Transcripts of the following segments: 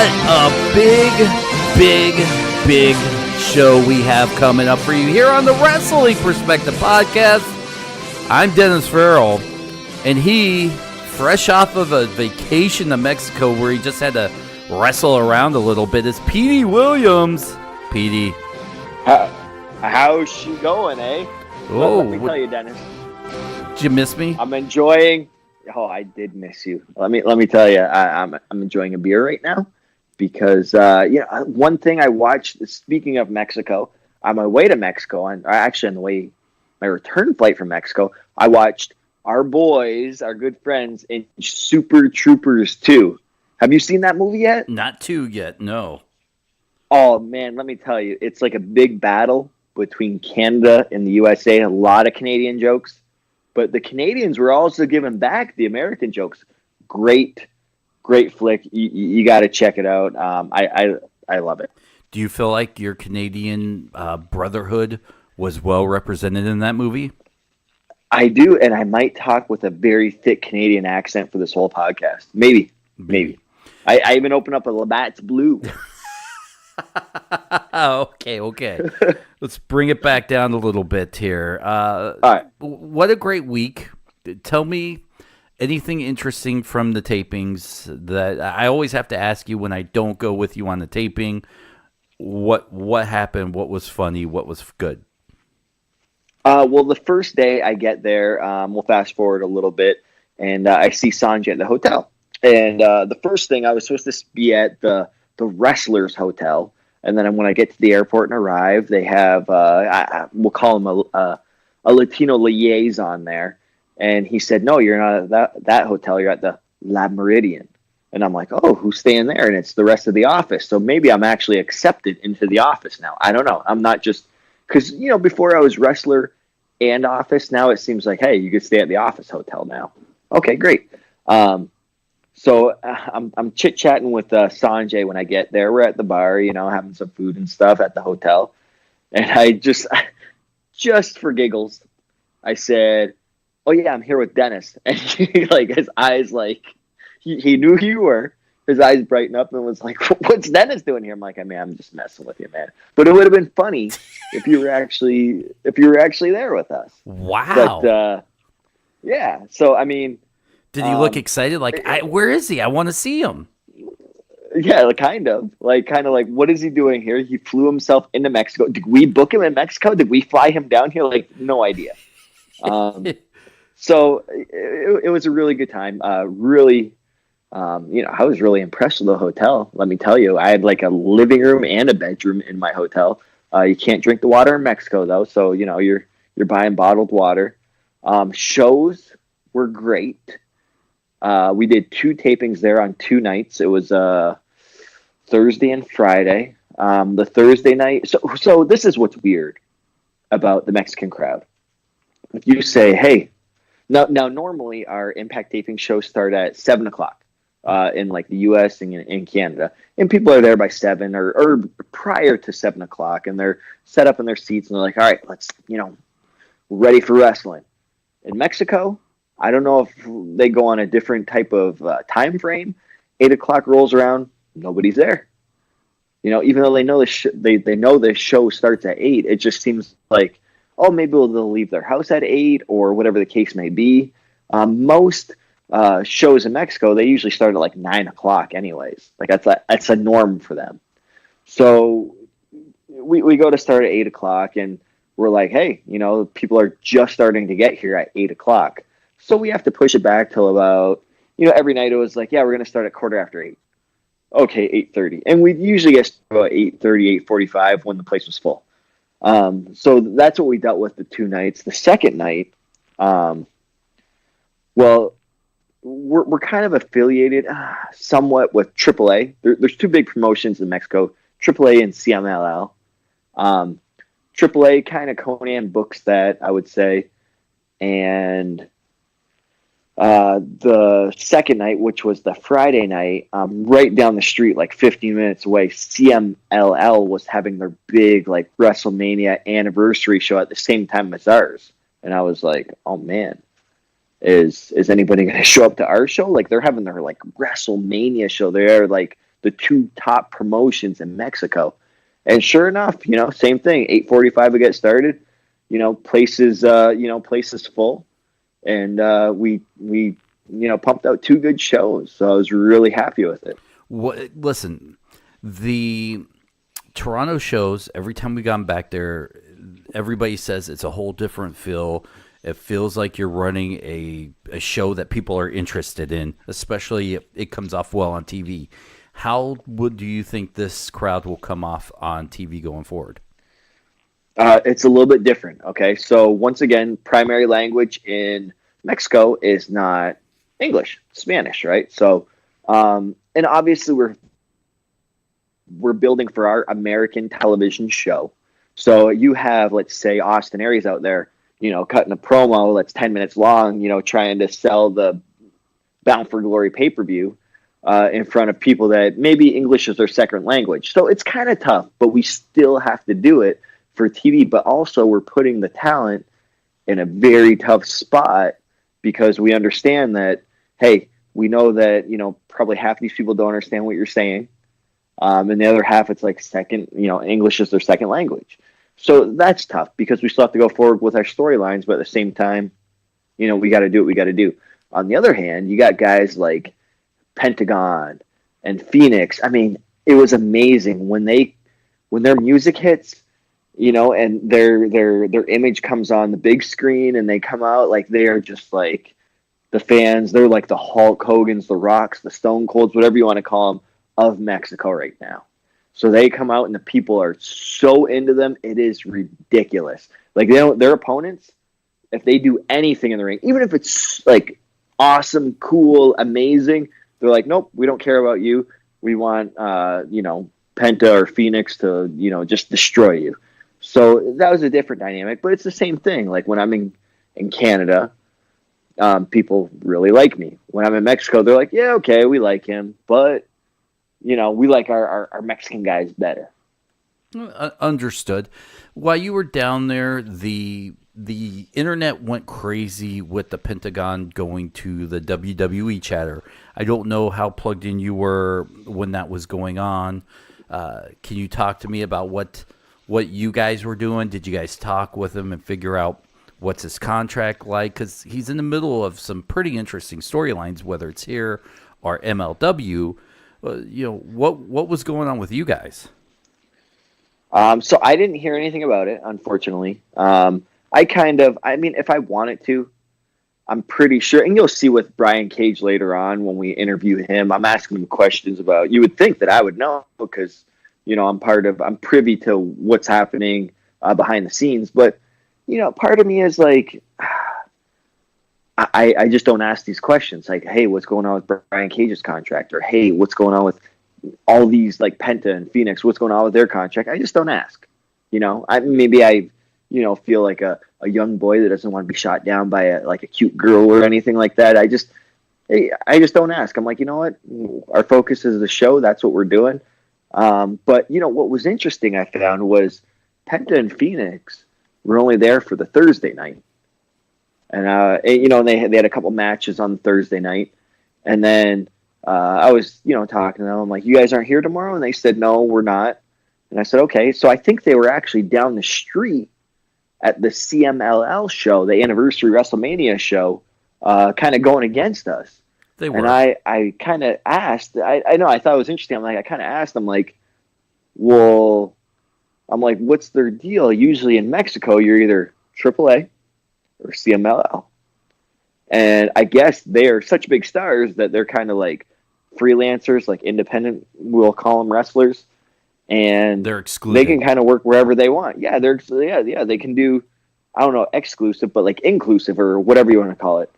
What a big show we have coming up for you here on the Wrestling Perspective Podcast. I'm Dennis Farrell, and he, fresh off of a vacation to Mexico where he just had to wrestle around a little bit, is Petey Williams. Petey. How's she going, eh? Oh, let me tell you, Dennis. Did you miss me? I'm enjoying. Oh, I did miss you. Let me tell you, I'm enjoying a beer right now because one thing I watched. Speaking of Mexico, on my way to Mexico, actually on the way my return flight from Mexico, I watched our boys, our good friends, in Super Troopers 2. Have you seen that movie yet? Not 2 yet, no. Oh man, let me tell you, it's like a big battle between Canada and the USA. A lot of Canadian jokes. But the Canadians were also giving back the American jokes. Great flick. You got to check it out. I love it. Do you feel like your Canadian brotherhood was well represented in that movie? I do, and I might talk with a very thick Canadian accent for this whole podcast. Maybe. I even open up a Labatt's Blue. Okay. Let's bring it back down a little bit here. All right. What a great week. Tell me anything interesting from the tapings that I always have to ask you when I don't go with you on the taping. What happened? What was funny? What was good? Well, the first day I get there, we'll fast forward a little bit, and I see Sanjay at the hotel. And the first thing, I was supposed to be at the Wrestlers Hotel. And then when I get to the airport and arrive, they have, we'll call him a Latino liaison there. And he said, no, you're not at that hotel. You're at the La Meridian. And I'm like, oh, who's staying there? And it's the rest of the office. So maybe I'm actually accepted into the office now. I don't know. I'm not just, because, before I was wrestler and office, now it seems like, hey, you could stay at the office hotel now. Okay, great. So I'm chit-chatting with Sanjay when I get there. We're at the bar, having some food and stuff at the hotel. And I just for giggles, I said, oh, yeah, I'm here with Dennis. And his eyes, he knew who you were. His eyes brightened up and was like, what's Dennis doing here? I'm like, I'm just messing with you, man. But it would have been funny if you were actually there with us. Wow. But, yeah. So, I mean... Did he look excited? Where is he? I want to see him. Yeah, kind of like, what is he doing here? He flew himself into Mexico. Did we book him in Mexico? Did we fly him down here? No idea. So it was a really good time. I was really impressed with the hotel. Let me tell you, I had a living room and a bedroom in my hotel. You can't drink the water in Mexico though. So, you're buying bottled water. Shows were great. We did 2 tapings there on 2 nights. It was Thursday and Friday. The Thursday night. So this is what's weird about the Mexican crowd. If you say, hey, now normally our Impact taping shows start at 7:00 in the U.S. and in Canada, and people are there by 7 or prior to 7:00, and they're set up in their seats and they're like, all right, let's ready for wrestling. In Mexico, I don't know if they go on a different type of time frame. 8:00 rolls around, nobody's there. Even though they know they know the show starts at 8, it just seems like, oh, maybe they'll leave their house at 8 or whatever the case may be. Most shows in Mexico, they usually start at 9:00 anyways. That's a norm for them. So we go to start at 8:00 and we're like, hey, people are just starting to get here at 8:00. So we have to push it back till about, every night it was like, yeah, we're going to start at 8:15. Okay, 8:30. And we usually get about 8:30, 8:45 when the place was full. So that's what we dealt with the 2 nights. The second night, we're kind of affiliated somewhat with AAA. There's 2 big promotions in Mexico, AAA and CMLL. AAA kind of Conan books that, I would say. And the second night, which was the Friday night, right down the street, 15 minutes away, CMLL was having their big WrestleMania anniversary show at the same time as ours. And I was like, oh man, is anybody going to show up to our show? They're having their WrestleMania show. They're the two top promotions in Mexico. And sure enough, same thing. 8:45 we get started. Places full, and we pumped out two good shows. So I was really happy with it. Listen, the Toronto shows, every time we gone back there, everybody says it's a whole different feel. It feels like you're running a show that people are interested in, especially if it comes off well on TV. How do you think this crowd will come off on TV going forward? It's a little bit different. Okay, so once again, primary language in Mexico is not English, Spanish, right? So, and obviously we're building for our American television show. So you have, let's say, Austin Aries out there, cutting a promo that's 10 minutes long, trying to sell the Bound for Glory pay-per-view in front of people that maybe English is their second language. So it's kind of tough, but we still have to do it for TV. But also we're putting the talent in a very tough spot because we understand that, hey, we know that, probably half these people don't understand what you're saying. And the other half, it's like English is their second language. So that's tough because we still have to go forward with our storylines, but at the same time, we got to do what we got to do. On the other hand, you got guys like Pentagon and Phoenix. I mean, it was amazing when their music hits, and their image comes on the big screen and they come out like they are just like the fans. They're like the Hulk Hogan's, the Rocks, the Stone Colds, whatever you want to call them, of Mexico right now. So they come out and the people are so into them. It is ridiculous. Like their opponents, if they do anything in the ring, even if it's like awesome, cool, amazing, they're like, nope, we don't care about you. We want, Penta or Phoenix to, just destroy you. So that was a different dynamic, but it's the same thing. Like when I'm in Canada, people really like me. When I'm in Mexico, they're like, yeah, okay, we like him, but we like our Mexican guys better. Understood. While you were down there, the internet went crazy with the Pentagon going to the WWE chatter. I don't know how plugged in you were when that was going on. Can you talk to me about what you guys were doing? Did you guys talk with him and figure out what's his contract like? Because he's in the middle of some pretty interesting storylines, whether it's here or MLW. What was going on with you guys? So I didn't hear anything about it, unfortunately. If I wanted to, I'm pretty sure, and you'll see with Brian Cage later on when we interview him, I'm asking him questions about, you would think that I would know because, I'm privy to what's happening behind the scenes. But, part of me is like, I just don't ask these questions like, hey, what's going on with Brian Cage's contract? Or, hey, what's going on with all these like Penta and Phoenix? What's going on with their contract? I just don't ask. I feel like a young boy that doesn't want to be shot down by a cute girl or anything like that. I just don't ask. I'm like, you know what? Our focus is the show. That's what we're doing. But what was interesting I found was Penta and Phoenix were only there for the Thursday night. And they had a couple matches on Thursday night, and then I was talking to them. I'm like, "You guys aren't here tomorrow?" And they said, "No, we're not." And I said, "Okay." So I think they were actually down the street at the CMLL show, the anniversary WrestleMania show, kind of going against us. They were. And I kind of asked. I know I thought it was interesting. I kind of asked them like, "Well," I'm like, "What's their deal? Usually in Mexico, you're either AAA or CMLL. And I guess they're such big stars that they're kind of like freelancers, like independent, we'll call them wrestlers. And they're exclusive. They can kind of work wherever they want. Yeah, they can do, I don't know, exclusive, but like inclusive or whatever you want to call it.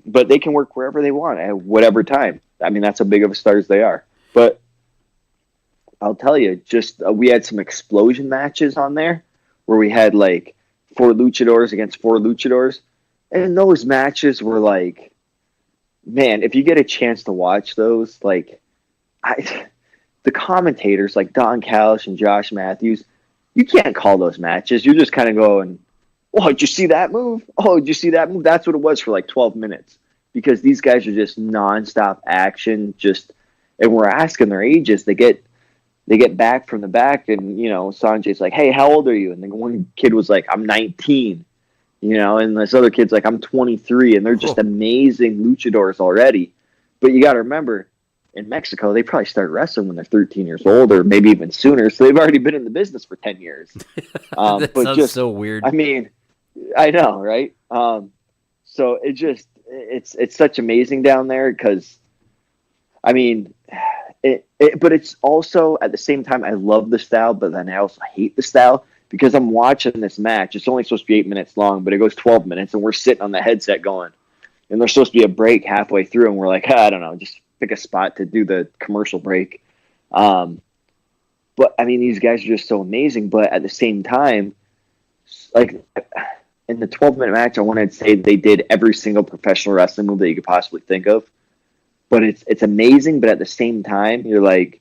But they can work wherever they want at whatever time. I mean, that's how big of a stars they are. But I'll tell you, we had some explosion matches on there where we had like 4 luchadors against 4 luchadors. And those matches were like, man, if you get a chance to watch those, like, the commentators like Don Callis and Josh Matthews, you can't call those matches. You're just kind of going, oh, did you see that move? Oh, did you see that move? That's what it was for like 12 minutes because these guys are just nonstop action. and we're asking their ages. They get back from the back, and Sanjay's like, "Hey, how old are you?" And then one kid was like, "I'm 19," and this other kid's like, "I'm 23," and they're just amazing luchadors already. But you got to remember, in Mexico, they probably start wrestling when they're 13 years old, or maybe even sooner. So they've already been in the business for 10 years. That but sounds just so weird. I mean, I know, right? So it's such amazing down there because, I mean, but it's also at the same time I love the style, but then I also hate the style because I'm watching this match. It's only supposed to be 8 minutes long, but it goes 12 minutes, and we're sitting on the headset going, and there's supposed to be a break halfway through, and we're like, I don't know, just pick a spot to do the commercial break. But I mean, these guys are just so amazing. But at the same time, like in the 12-minute match, I wanted to say they did every single professional wrestling move that you could possibly think of. But it's amazing. But at the same time, you're like,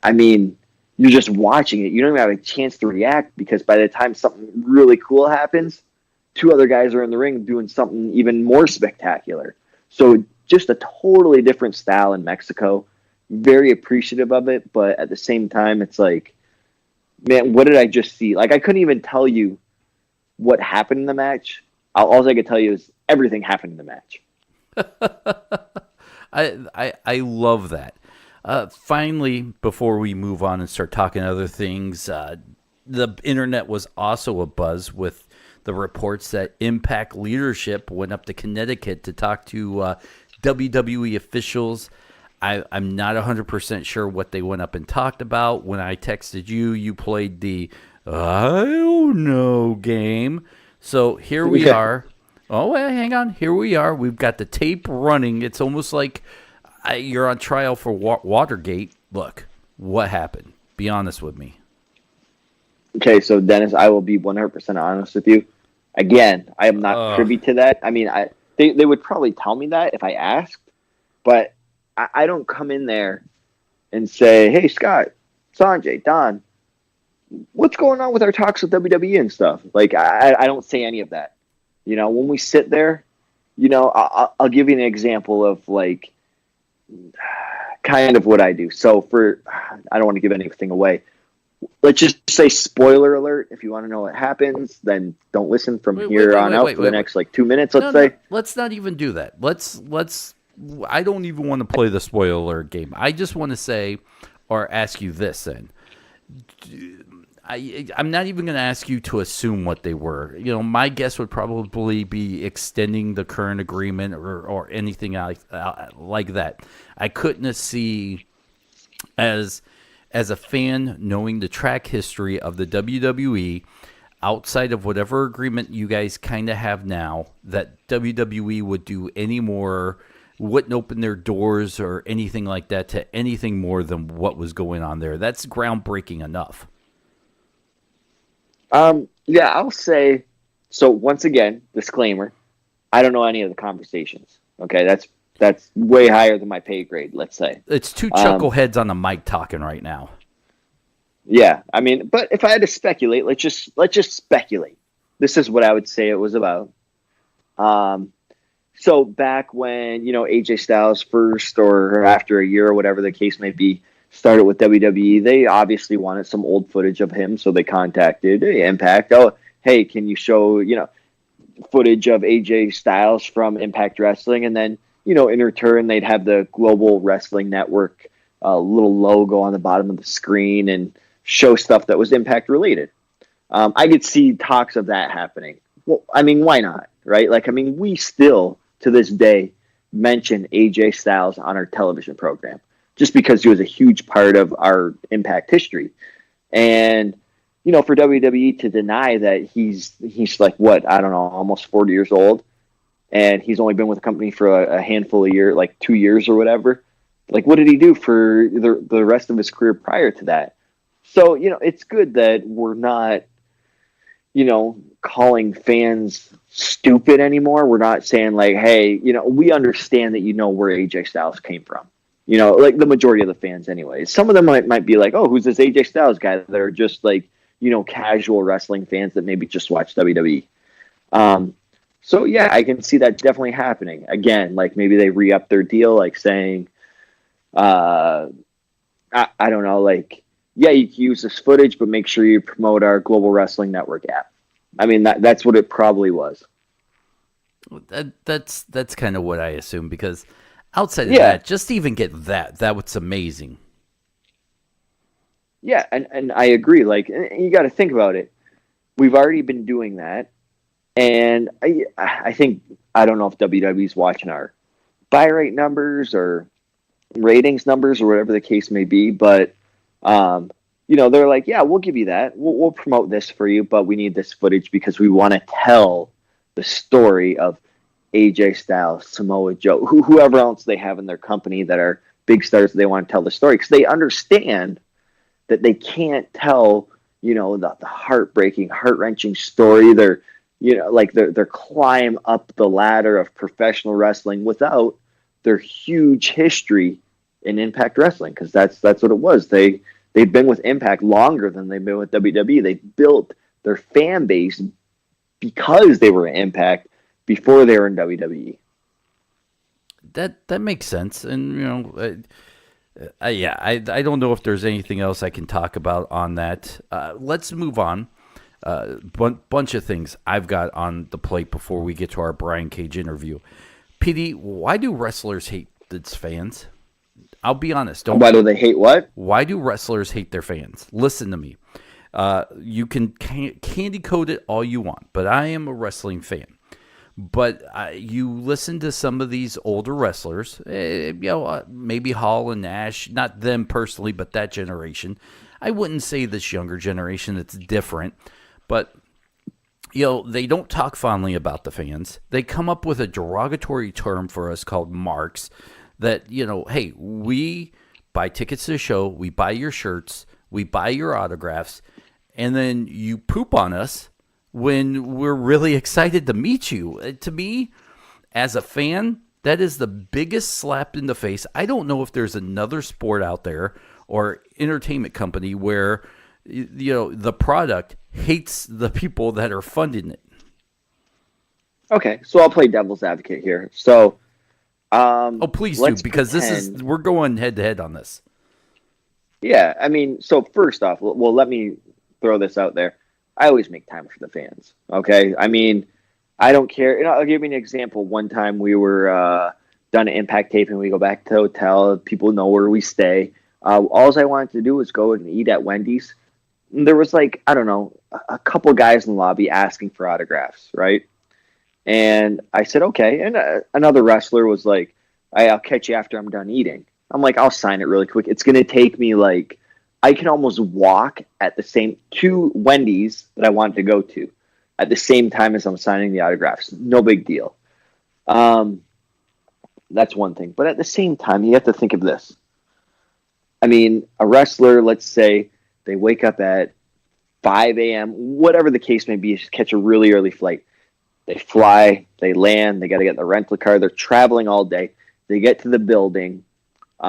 I mean, you're just watching it. You don't even have a chance to react because by the time something really cool happens, two other guys are in the ring doing something even more spectacular. So just a totally different style in Mexico. Very appreciative of it, but at the same time, it's like, man, what did I just see? Like, I couldn't even tell you what happened in the match. All I could tell you is everything happened in the match. I love that. Finally, before we move on and start talking other things, the internet was also abuzz with the reports that Impact leadership went up to Connecticut to talk to WWE officials. I'm not 100% sure what they went up and talked about. When I texted you, you played the I don't know game. So here we are. Oh, wait, hang on. Here we are. We've got the tape running. It's almost like you're on trial for Watergate. Look, what happened? Be honest with me. Okay, so Dennis, I will be 100% honest with you. Again, I am not privy to that. I mean, they would probably tell me that if I asked, but I don't come in there and say, "Hey, Scott, Sanjay, Don, what's going on with our talks with WWE and stuff?" Like, I don't say any of that. When we sit there, I'll give you an example of like kind of what I do. So I don't want to give anything away. Let's just say spoiler alert. If you want to know what happens, then don't listen from here on out for the next like 2 minutes. Let's say. Let's not even do that. Let's. I don't even want to play the spoiler alert game. I just want to say, or ask you this then. I'm not even going to ask you to assume what they were. My guess would probably be extending the current agreement or anything like that. I couldn't see as a fan knowing the track history of the WWE outside of whatever agreement you guys kind of have now that WWE would do any more, wouldn't open their doors or anything like that to anything more than what was going on there. That's groundbreaking enough. Yeah, I'll say, so once again, disclaimer, I don't know any of the conversations. Okay, that's way higher than my pay grade, let's say. It's two chuckleheads on the mic talking right now. Yeah, I mean, but if I had to speculate, let's just speculate. This is what I would say it was about. So back when, AJ Styles first or after a year or whatever the case may be, started with WWE, they obviously wanted some old footage of him, so they contacted Impact. Oh, hey, can you show, footage of AJ Styles from Impact Wrestling? And then, in return, they'd have the Global Wrestling Network little logo on the bottom of the screen and show stuff that was Impact related. I could see talks of that happening. Well, I mean, why not, right? Like, I mean, we still, to this day, mention AJ Styles on our television program, just because he was a huge part of our Impact history. And, for WWE to deny that he's like, what, I don't know, almost 40 years old, and he's only been with the company for a handful of years, like 2 years or whatever. Like, what did he do for the rest of his career prior to that? So, it's good that we're not, calling fans stupid anymore. We're not saying like, hey, we understand that where AJ Styles came from. Like the majority of the fans anyways. Some of them might be like, oh, who's this AJ Styles guy? That are just like, casual wrestling fans that maybe just watch WWE. So yeah, I can see that definitely happening. Again, like maybe they re-up their deal, like saying, I don't know, like, yeah, you can use this footage, but make sure you promote our Global Wrestling Network app. I mean, that's what it probably was. That's kind of what I assume, because outside of Yeah. that, just to even get that was amazing. Yeah, and I agree. Like, and you got to think about it. We've already been doing that, and I think, I don't know if WWE's watching our buy rate numbers or ratings numbers or whatever the case may be, but they're like, yeah, we'll give you that. We'll promote this for you, but we need this footage because we want to tell the story of AJ Styles, Samoa Joe, whoever else they have in their company that are big stars. They want to tell the story because they understand that they can't tell, the heartbreaking, heart-wrenching story. They're, their climb up the ladder of professional wrestling without their huge history in Impact Wrestling, because that's what it was. They've been with Impact longer than they've been with WWE. They built their fan base because they were in Impact before they were in WWE. That makes sense, and I don't know if there's anything else I can talk about on that. Let's move on. Bunch of things I've got on the plate before we get to our Brian Cage interview. PD, why do wrestlers hate its fans? I'll be honest. Why do they hate what? Why do wrestlers hate their fans? Listen to me. You can candy coat it all you want, but I am a wrestling fan. But you listen to some of these older wrestlers, maybe Hall and Nash, not them personally, but that generation. I wouldn't say this younger generation, it's different, but they don't talk fondly about the fans. They come up with a derogatory term for us called marks that, hey, we buy tickets to the show, we buy your shirts, we buy your autographs, and then you poop on us when we're really excited to meet you. To me, as a fan, that is the biggest slap in the face. I don't know if there's another sport out there or entertainment company where the product hates the people that are funding it. Okay, so I'll play devil's advocate here. So, please do, because we're going head to head on this. Yeah, I mean, so first off, well, let me throw this out there. I always make time for the fans. Okay, I mean, I don't care. I'll give you an example. One time we were done an Impact tape, and we go back to the hotel. People know where we stay. All I wanted to do was go and eat at Wendy's. And there was, like, I don't know, a couple guys in the lobby asking for autographs, right? And I said, okay. And another wrestler was like, I'll catch you after I'm done eating. I'm like, I'll sign it really quick. It's going to take me, like, I can almost walk at the same two Wendy's that I wanted to go to at the same time as I'm signing the autographs. No big deal. That's one thing. But at the same time, you have to think of this. I mean, a wrestler, let's say they wake up at 5 a.m., whatever the case may be, just catch a really early flight. They fly, they land, they got to get the rental car. They're traveling all day. They get to the building. They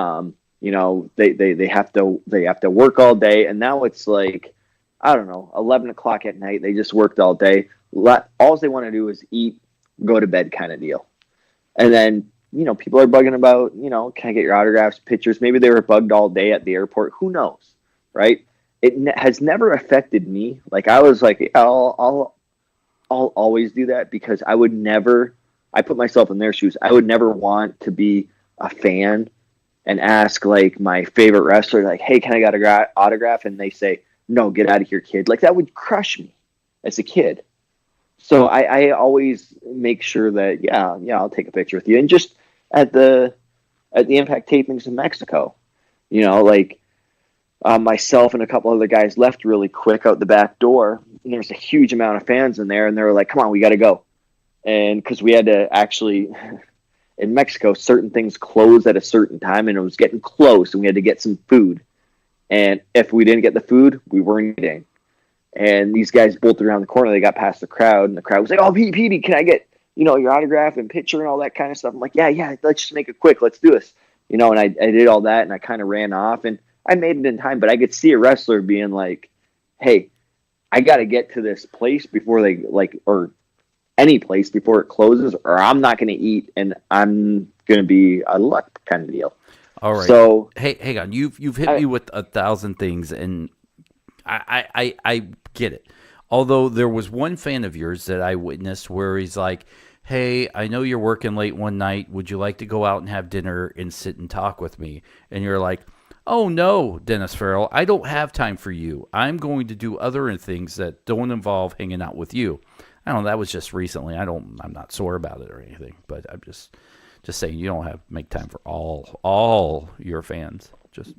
have to work all day, and now it's like, I don't know, 11 o'clock at night. They just worked all day. All they want to do is eat, go to bed kind of deal. And then, people are bugging about, can I get your autographs, pictures? Maybe they were bugged all day at the airport. Who knows, right? It has never affected me. Like, I was like, I'll always do that, because I would never, I put myself in their shoes. I would never want to be a fan and ask, like, my favorite wrestler, like, hey, can I get an autograph? And they say, no, get out of here, kid. Like, that would crush me as a kid. So I always make sure that, yeah, I'll take a picture with you. And just at the Impact tapings in Mexico, myself and a couple other guys left really quick out the back door, and there's a huge amount of fans in there, and they were like, come on, we got to go. And because we had to actually, in Mexico, certain things close at a certain time, and it was getting close, and we had to get some food. And if we didn't get the food, we weren't eating. And these guys bolted around the corner. They got past the crowd, and the crowd was like, oh, Petey, can I get, your autograph and picture and all that kind of stuff? I'm like, yeah, let's just make it quick. Let's do this. And I did all that, and I kind of ran off, and I made it in time. But I could see a wrestler being like, hey, I got to get to this place before they, or any place before it closes, or I'm not going to eat, and I'm going to be a luck kind of deal. All right. So hey, hang on. You've hit me with 1,000 things, and I get it. Although there was one fan of yours that I witnessed where he's like, "Hey, I know you're working late one night. Would you like to go out and have dinner and sit and talk with me?" And you're like, "Oh no, Dennis Farrell, I don't have time for you. I'm going to do other things that don't involve hanging out with you." I don't know. That was just recently. I'm not sore about it or anything, but I'm just saying you don't have to make time for all your fans. Just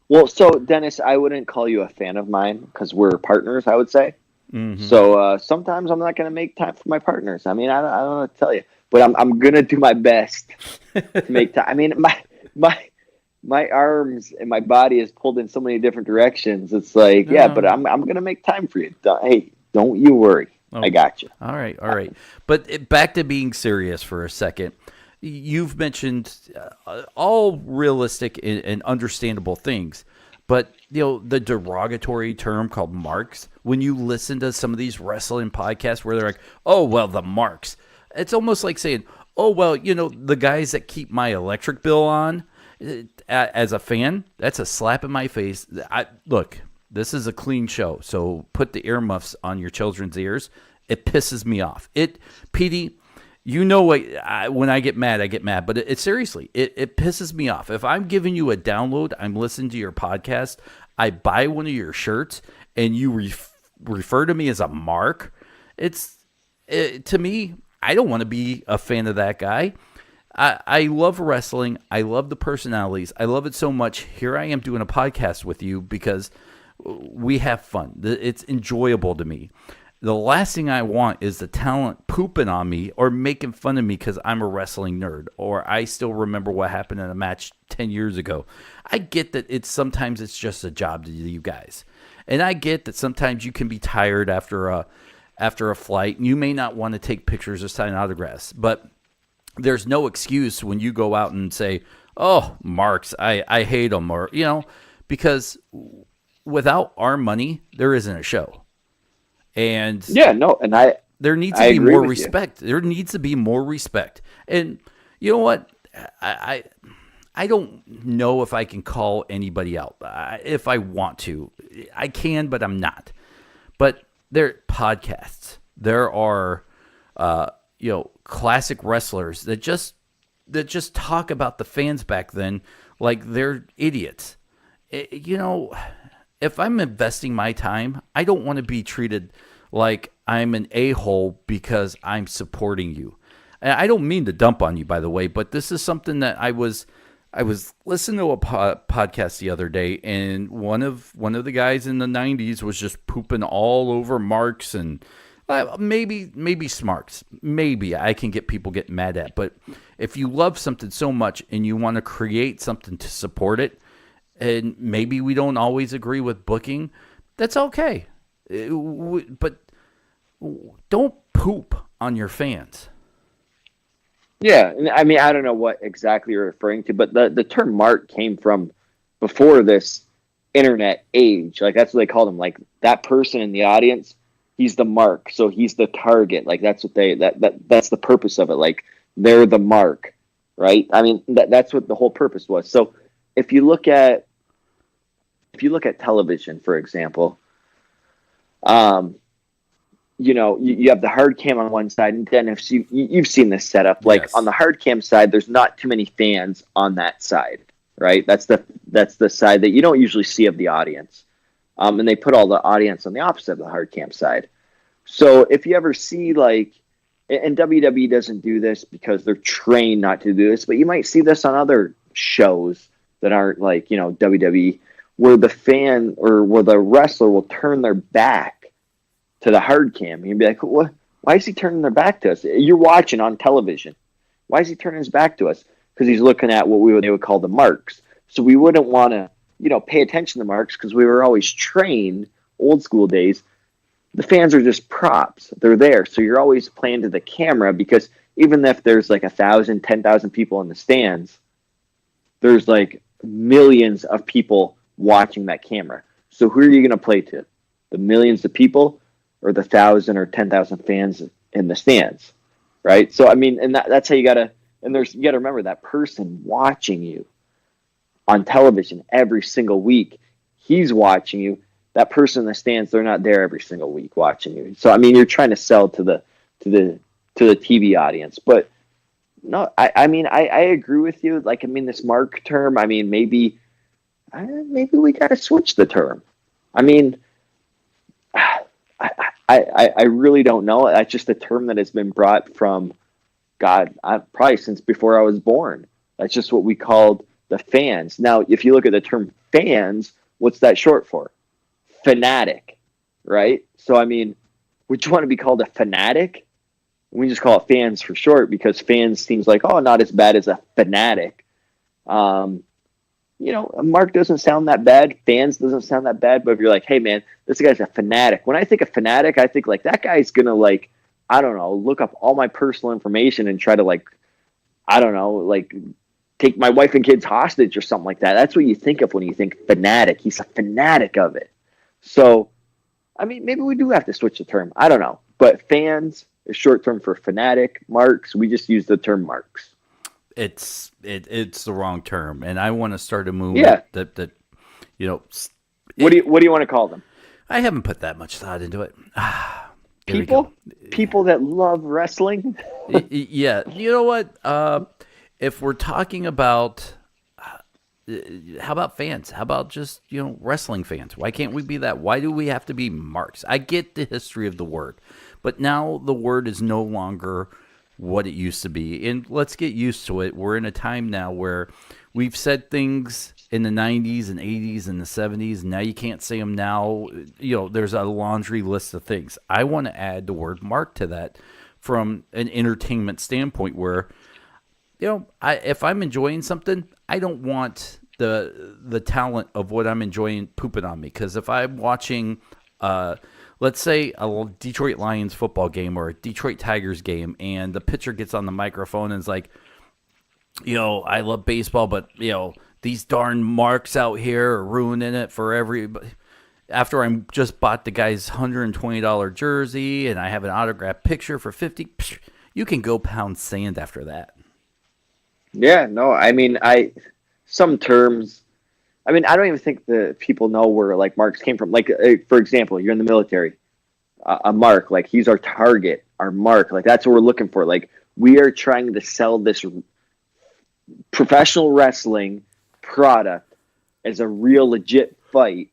Well, so Dennis, I wouldn't call you a fan of mine because we're partners, I would say. Mm-hmm. So sometimes I'm not going to make time for my partners. I mean, I don't know what to tell you, but I'm going to do my best to make time. I mean, my arms and my body is pulled in so many different directions. It's like, but I'm going to make time for you. Don't you worry. I got you. All right. But back to being serious for a second. You've mentioned all realistic and understandable things, but the derogatory term called marks. When you listen to some of these wrestling podcasts where they're like, "Oh well, the marks," it's almost like saying, "Oh well, the guys that keep my electric bill on." As a fan, that's a slap in my face. Look. This is a clean show, so put the earmuffs on your children's ears. It pisses me off. Petey, what? When I get mad. But it seriously, it pisses me off. If I'm giving you a download, I'm listening to your podcast, I buy one of your shirts, and you refer to me as a mark. To me, I don't want to be a fan of that guy. I love wrestling. I love the personalities. I love it so much. Here I am doing a podcast with you because we have fun. It's enjoyable to me. The last thing I want is the talent pooping on me or making fun of me because I'm a wrestling nerd or I still remember what happened in a match 10 years ago. I get that sometimes it's just a job to you guys. And I get that sometimes you can be tired after a flight and you may not want to take pictures or sign autographs. But there's no excuse when you go out and say, "Oh, marks, I hate them," or, because without our money, there isn't a show. And there needs to be more respect. There needs to be more respect. And you know what? I don't know if I can call anybody out. If I want to, I can, but I'm not. But there are podcasts. There are, classic wrestlers that just talk about the fans back then like they're idiots. If I'm investing my time, I don't want to be treated like I'm an a-hole because I'm supporting you. And I don't mean to dump on you, by the way, but this is something that I was listening to a podcast the other day, and one of the guys in the 90s was just pooping all over marks and maybe smarts. Maybe I can get people getting mad at. But if you love something so much and you want to create something to support it, and maybe we don't always agree with booking, that's okay. But don't poop on your fans. Yeah, I mean, I don't know what exactly you're referring to, but the term mark came from before this internet age. Like, that's what they called him. Like, that person in the audience, he's the mark, so he's the target. Like, that's what that's the purpose of it. Like, they're the mark, right? I mean, that's what the whole purpose was. So if you look at television, for example, you have the hard cam on one side, and then if you've seen this setup, like on the hard cam side, there's not too many fans on that side, right? That's the side that you don't usually see of the audience. And they put all the audience on the opposite of the hard cam side. So if you ever see, like, and WWE doesn't do this because they're trained not to do this, but you might see this on other shows that aren't like, WWE, where the fan or where the wrestler will turn their back to the hard cam. You'd be like, what? Why is he turning their back to us? You're watching on television. Why is he turning his back to us? Because he's looking at what they would call the marks. So we wouldn't want to, pay attention to marks because we were always trained, old school days. The fans are just props. They're there. So you're always playing to the camera because even if there's like 1,000, 10,000 people in the stands, there's like millions of people watching that camera. So who are you going to play to? The millions of people or the 1,000 or 10,000 fans in the stands, right? So, I mean, and that's how you got to, and you got to remember that person watching you. on television every single week. He's watching you. That person in the stands, they're not there every single week watching you. So I mean, you're trying to sell to the TV audience. But no, I mean, I agree with you. Like, I mean, this mark term, I mean, maybe we got to switch the term. I mean, I really don't know. That's just a term that has been brought from God, probably since before I was born. That's just what we called the fans. Now, if you look at the term fans, what's that short for? Fanatic, right? So, I mean, would you want to be called a fanatic? We just call it fans for short because fans seems like, oh, not as bad as a fanatic. You know, a mark doesn't sound that bad. Fans doesn't sound that bad. But if you're like, hey, man, this guy's a fanatic. When I think of fanatic, I think like that guy's going to like, I don't know, look up all my personal information and try to like, I don't know, like take my wife and kids hostage or something like that. That's what you think of when you think fanatic. He's a fanatic of it. So, I mean, maybe we do have to switch the term. I don't know. But fans is short term for fanatic. Marks, we just use the term marks. It's the wrong term, and I want to start a movement that you know. What do you want to call them? I haven't put that much thought into it. People that love wrestling. Yeah, you know what? If we're talking about, how about fans? How about just wrestling fans? Why can't we be that? Why do we have to be marks? I get the history of the word, but now the word is no longer what it used to be, and let's get used to it. We're in a time now where we've said things in the 90s and 80s and the 70s, and now you can't say them now. There's a laundry list of things. I want to add the word mark to that from an entertainment standpoint where, if I'm enjoying something, I don't want the talent of what I'm enjoying pooping on me. Because if I'm watching let's say a Detroit Lions football game or a Detroit Tigers game, and the pitcher gets on the microphone and is like, I love baseball, but, these darn marks out here are ruining it for everybody. After I just bought the guy's $120 jersey and I have an autographed picture for $50, you can go pound sand after that. Yeah, no, I mean, some terms, I mean, I don't even think the people know where like marks came from. Like, for example, you're in the military, a mark, like he's our target, our mark, like that's what we're looking for. Like we are trying to sell this professional wrestling product as a real legit fight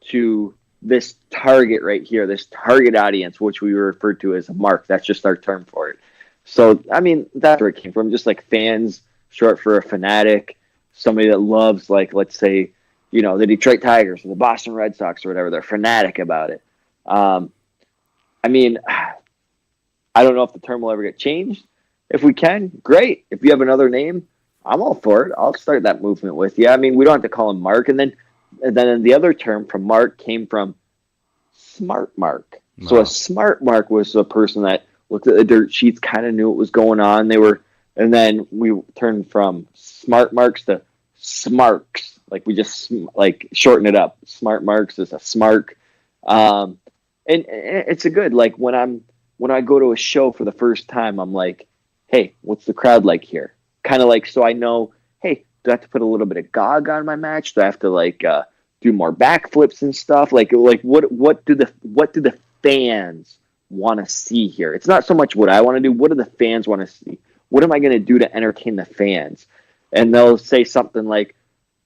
to this target right here, this target audience, which we refer to as a mark. That's just our term for it. So, I mean, that's where it came from. Just like fans, short for a fanatic. Somebody that loves, like, let's say, the Detroit Tigers or the Boston Red Sox or whatever. They're fanatic about it. I mean, I don't know if the term will ever get changed. If we can, great. If you have another name, I'm all for it. I'll start that movement with you. I mean, we don't have to call him Mark. And then the other term from Mark came from smart mark. Wow. So a smart mark was a person that looked at the dirt sheets, kind of knew what was going on. And then we turned from smart marks to smarks. Like we just like shorten it up. Smart marks is a smark. And it's a good, like when I go to a show for the first time, I'm like, hey, what's the crowd like here? Kind of like, so I know, hey, do I have to put a little bit of gog on my match? Do I have to like do more backflips and stuff? Like what do the fans want to see here? It's not so much what I want to do. What do the fans want to see? What am I going to do to entertain the fans? And they'll say something like,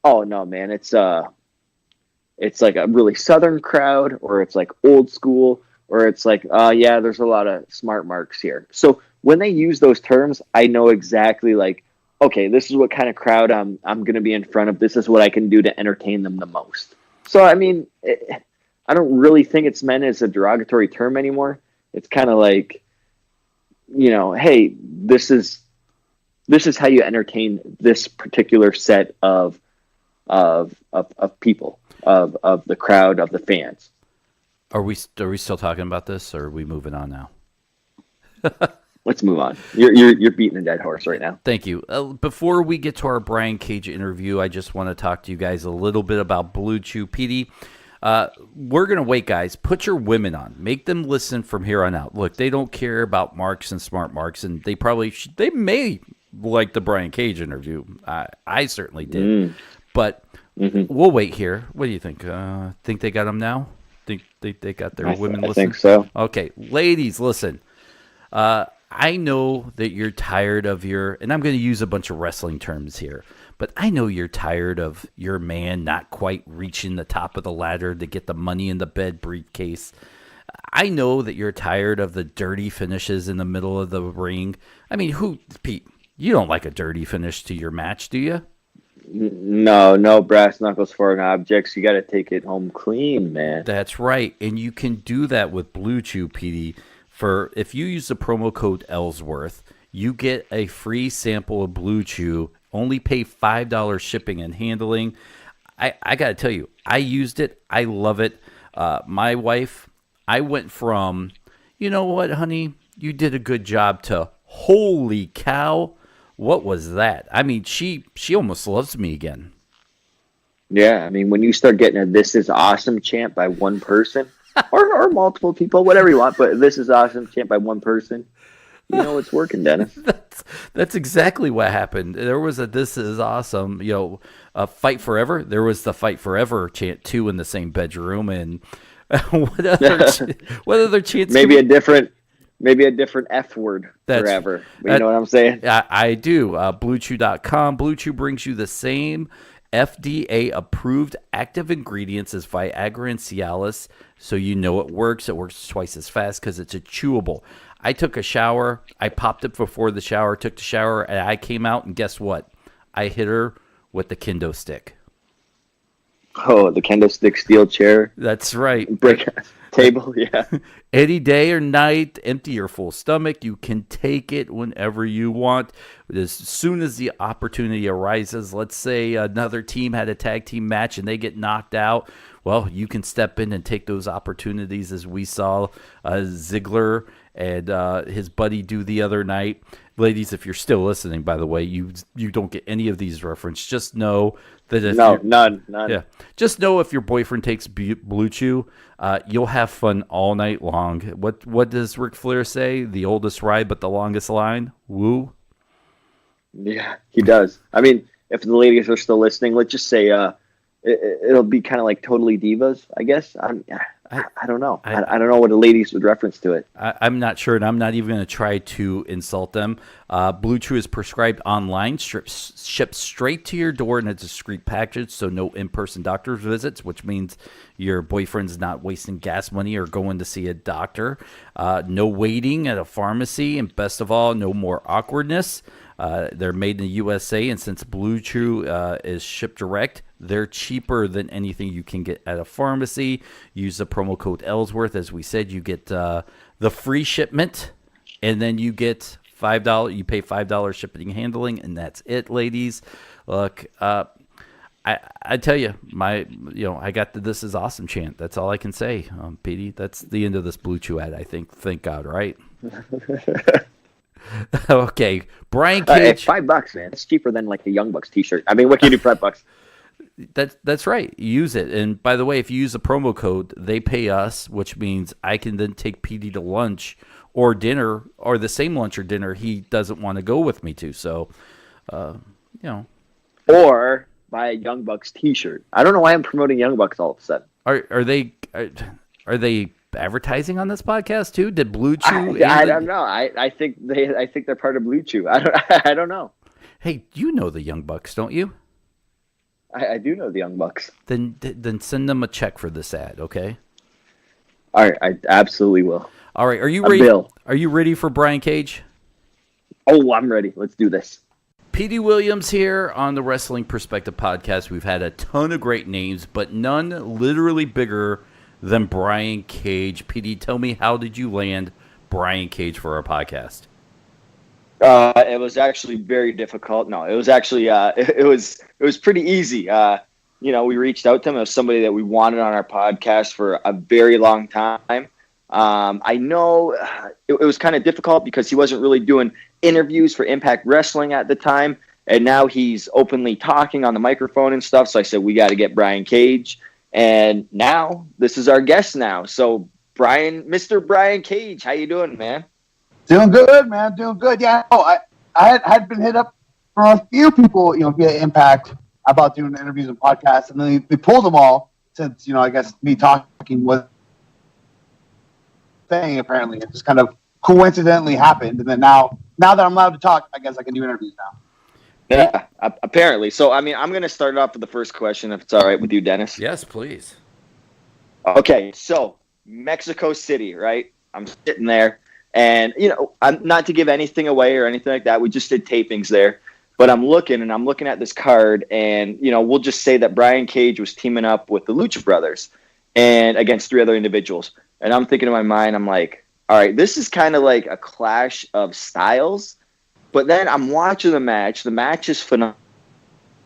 oh no, man, it's like a really Southern crowd, or it's like old school, or it's like, yeah, there's a lot of smart marks here. So when they use those terms, I know exactly like, okay, this is what kind of crowd I'm going to be in front of. This is what I can do to entertain them the most. So, I mean, I don't really think it's meant as a derogatory term anymore. It's kind of like, hey, this is how you entertain this particular set of people, of the crowd, of the fans. Are we still talking about this, or are we moving on now? Let's move on. You're beating a dead horse right now. Thank you. Before we get to our Brian Cage interview, I just want to talk to you guys a little bit about Blue Chew. Petey, we're going to wait, guys. Put your women on. Make them listen from here on out. Look, they don't care about marks and smart marks, and they may like the Brian Cage interview. I certainly did. But we'll wait here. What do you think? Think they got them now? Think they got their women listening? I think so. Okay, ladies, listen. I know that you're tired of and I'm going to use a bunch of wrestling terms here, but I know you're tired of your man not quite reaching the top of the ladder to get the money in the bed briefcase. I know that you're tired of the dirty finishes in the middle of the ring. I mean, Pete, you don't like a dirty finish to your match, do you? No brass knuckles foreign objects. You got to take it home clean, man. That's right, and you can do that with Blue Chew, Petey. If you use the promo code Ellsworth, you get a free sample of Blue Chew. Only pay $5 shipping and handling. I got to tell you, I used it. I love it. My wife, I went from, you know what, honey, you did a good job, to holy cow, what was that? I mean, she almost loves me again. Yeah, I mean, when you start getting a "This is awesome" chant by one person, or multiple people, whatever you want, but "This is awesome" chant by one person, you know it's working, Dennis. That's exactly what happened. There was a "This is awesome," Fight Forever. There was the Fight Forever chant too in the same bedroom, and what other chants? Maybe a different F word forever. But you know what I'm saying? I do. BlueChew.com. Blue Chew brings you the same FDA-approved active ingredients as Viagra and Cialis, so you know it works. It works twice as fast because it's a chewable. I took a shower. I popped it before the shower, took the shower, and I came out, and guess what? I hit her with the kendo stick. Oh, the kendo stick steel chair. That's right. Brick table, yeah. Any day or night, empty or full stomach, you can take it whenever you want. As soon as the opportunity arises, let's say another team had a tag team match and they get knocked out, well, you can step in and take those opportunities, as we saw Ziggler and his buddy do the other night. Ladies, if you're still listening, by the way, you don't get any of these references. Just know that if none. Yeah, just know if your boyfriend takes Blue Chew, you'll have fun all night long. What does Ric Flair say? The oldest ride, but the longest line. Woo. Yeah, he does. I mean, if the ladies are still listening, let's just say it'll be kind of like Totally Divas, I guess. I don't know. I don't know what the ladies would reference to it. I'm not sure, and I'm not even going to try to insult them. Blue Chew is prescribed online, shipped straight to your door in a discreet package, so no in-person doctor's visits, which means your boyfriend's not wasting gas money or going to see a doctor. No waiting at a pharmacy, and best of all, no more awkwardness. They're made in the USA, and since Blue Chew is shipped direct, they're cheaper than anything you can get at a pharmacy. Use the promo code Ellsworth. As we said, you get the free shipment, and then you get $5. You pay $5 shipping and handling, and that's it, ladies. Look, I tell you, I got the "This is awesome" chant. That's all I can say, Petey. That's the end of this Blue Chew ad, I think. Thank God, right? Okay, Brian Cage. $5, man. It's cheaper than like a Young Bucks T-shirt. I mean, what can you do for $5? That's right. Use it. And by the way, if you use a promo code, they pay us, which means I can then take Petey to lunch or dinner, or the same lunch or dinner he doesn't want to go with me to. So, Or buy a Young Bucks T-shirt. I don't know why I'm promoting Young Bucks all of a sudden. Are they advertising on this podcast too? Did Blue Chew? I don't know. I think they're part of Blue Chew. I don't know. Hey, you know the Young Bucks, don't you? I do know the Young Bucks. Then send them a check for this ad, okay? All right, I absolutely will. All right, are you ready? Are you ready for Brian Cage? Oh, I'm ready. Let's do this. Petey Williams here on the Wrestling Perspective Podcast. We've had a ton of great names, but none literally bigger than Brian Cage. Petey, tell me, how did you land Brian Cage for our podcast? It was actually very difficult. No, it was actually it was pretty easy. We reached out to him. It was somebody that we wanted on our podcast for a very long time. I know it was kind of difficult because he wasn't really doing interviews for Impact Wrestling at the time, and now he's openly talking on the microphone and stuff. So I said, we got to get Brian Cage, and now this is our guest now. So Mr. Brian Cage, how you doing, man? Doing good, man. Doing good. Yeah. I had been hit up from a few people, via Impact about doing interviews and podcasts, and then they pulled them all since, I guess me talking was thing. Apparently, it just kind of coincidentally happened, and then now that I'm allowed to talk, I guess I can do interviews now. Yeah, apparently. So, I'm going to start off with the first question, if it's all right with you, Dennis. Yes, please. Okay, so Mexico City, right? I'm sitting there, and, I'm not to give anything away or anything like that. We just did tapings there. But I'm looking at this card, and, we'll just say that Brian Cage was teaming up with the Lucha Brothers and against 3 other individuals. And I'm thinking in my mind, I'm like, all right, this is kind of like a clash of styles. But then I'm watching the match. The match is phenomenal.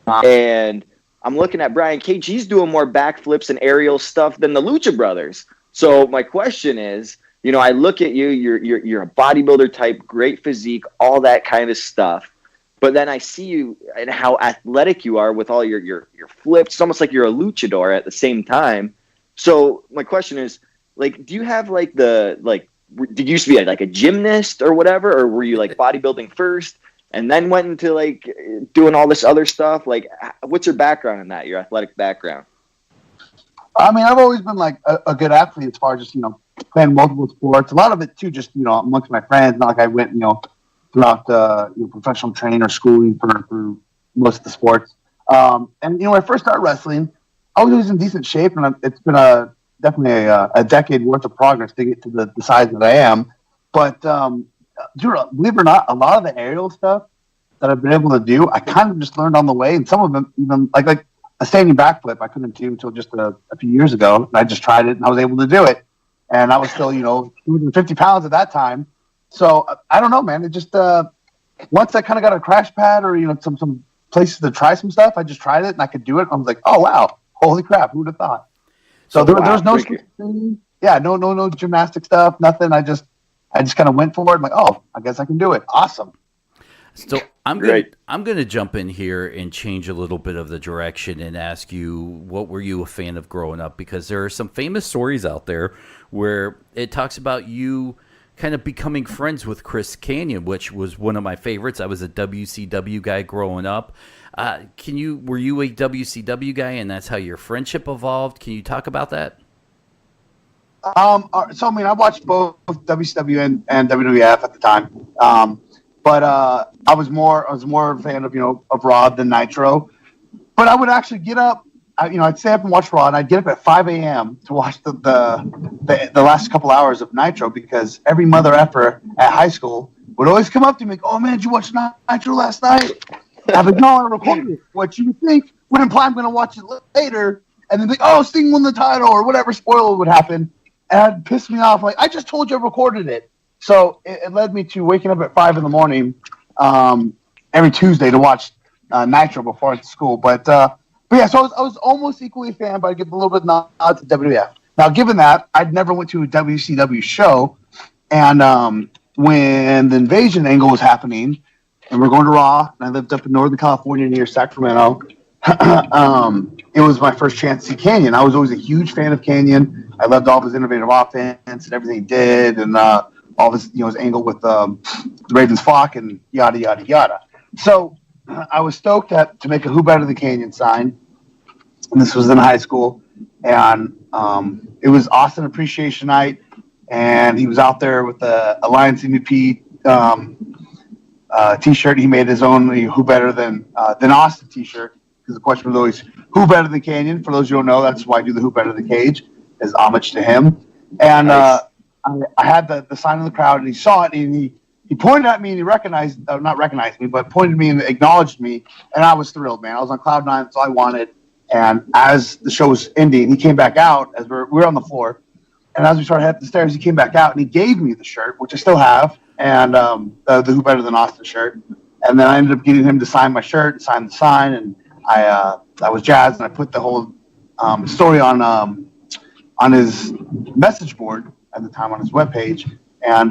And I'm looking at Brian Cage. He's doing more backflips and aerial stuff than the Lucha Brothers. So my question is, I look at you. You're a bodybuilder type, great physique, all that kind of stuff. But then I see you and how athletic you are with all your flips. It's almost like you're a luchador at the same time. So my question is, like, do you have did you used to be like a gymnast or whatever, or were you like bodybuilding first and then went into like doing all this other stuff? Like, what's your background in that? Your athletic background? I mean, I've always been like a good athlete as far as just playing multiple sports. A lot of it too, just amongst my friends. Not like I went throughout professional training or schooling for most of the sports. And when I first started wrestling, I was always in decent shape, and it's been definitely a decade worth of progress to get to the size that I am. But believe it or not, a lot of the aerial stuff that I've been able to do, I kind of just learned on the way. And some of them, even like a standing backflip, I couldn't do until just a few years ago. And I just tried it, and I was able to do it. And I was still, 250 pounds at that time. So I don't know, man. It just once I kind of got a crash pad or some places to try some stuff, I just tried it and I could do it. I was like, oh wow, holy crap, who would have thought? So there was no no gymnastic stuff, nothing. I just kind of went for it. I'm like, oh, I guess I can do it. Awesome. So I'm gonna jump in here and change a little bit of the direction and ask you, what were you a fan of growing up? Because there are some famous stories out there where it talks about you kind of becoming friends with Chris Kanyon, which was one of my favorites. I was a WCW guy growing up. Were you a WCW guy, and that's how your friendship evolved? Can you talk about that? So I mean, I watched both WCW and WWF at the time. But I was more a fan of Raw than Nitro. But I would actually get up. I'd stay up and watch Raw, and I'd get up at 5 a.m. to watch the last couple hours of Nitro, because every mother effer at high school would always come up to me like, "Oh man, did you watch Nitro last night?" I'd be like, "No, I recorded it." What you would think would imply I'm going to watch it later, and then think, "Oh, Sting won the title," or whatever spoiler would happen, and it'd piss me off. Like, I just told you I recorded it. So it led me to waking up at 5 in the morning every Tuesday to watch Nitro before I went to school. But yeah, so I was almost equally a fan, but I get a little bit nod to WWF. Now, given that, I'd never went to a WCW show, and when the Invasion angle was happening, and we're going to Raw, and I lived up in Northern California near Sacramento, it was my first chance to see Kanyon. I was always a huge fan of Kanyon. I loved all of his innovative offense and everything he did, and all of his, his angle with the Ravens flock and yada, yada, yada. So I was stoked to make a Who Better Than Kanyon sign. And this was in high school. And it was Austin Appreciation Night. And he was out there with the Alliance MVP T-shirt. He made his own Who Better Than Austin T-shirt. Because the question was always, who better than Kanyon? For those who don't know, that's why I do the Who Better Than Cage, as homage to him. And nice. I had the sign in the crowd, and he saw it, and he pointed at me, and he not recognized me, but pointed at me and acknowledged me, and I was thrilled, man. I was on cloud nine, that's all I wanted. And as the show was ending, he came back out, as we were on the floor, and as we started heading up the stairs, he came back out, and he gave me the shirt, which I still have, and the Who Better Than Austin shirt. And then I ended up getting him to sign my shirt, and sign the sign, and I was jazzed, and I put the whole story on his message board at the time on his webpage, and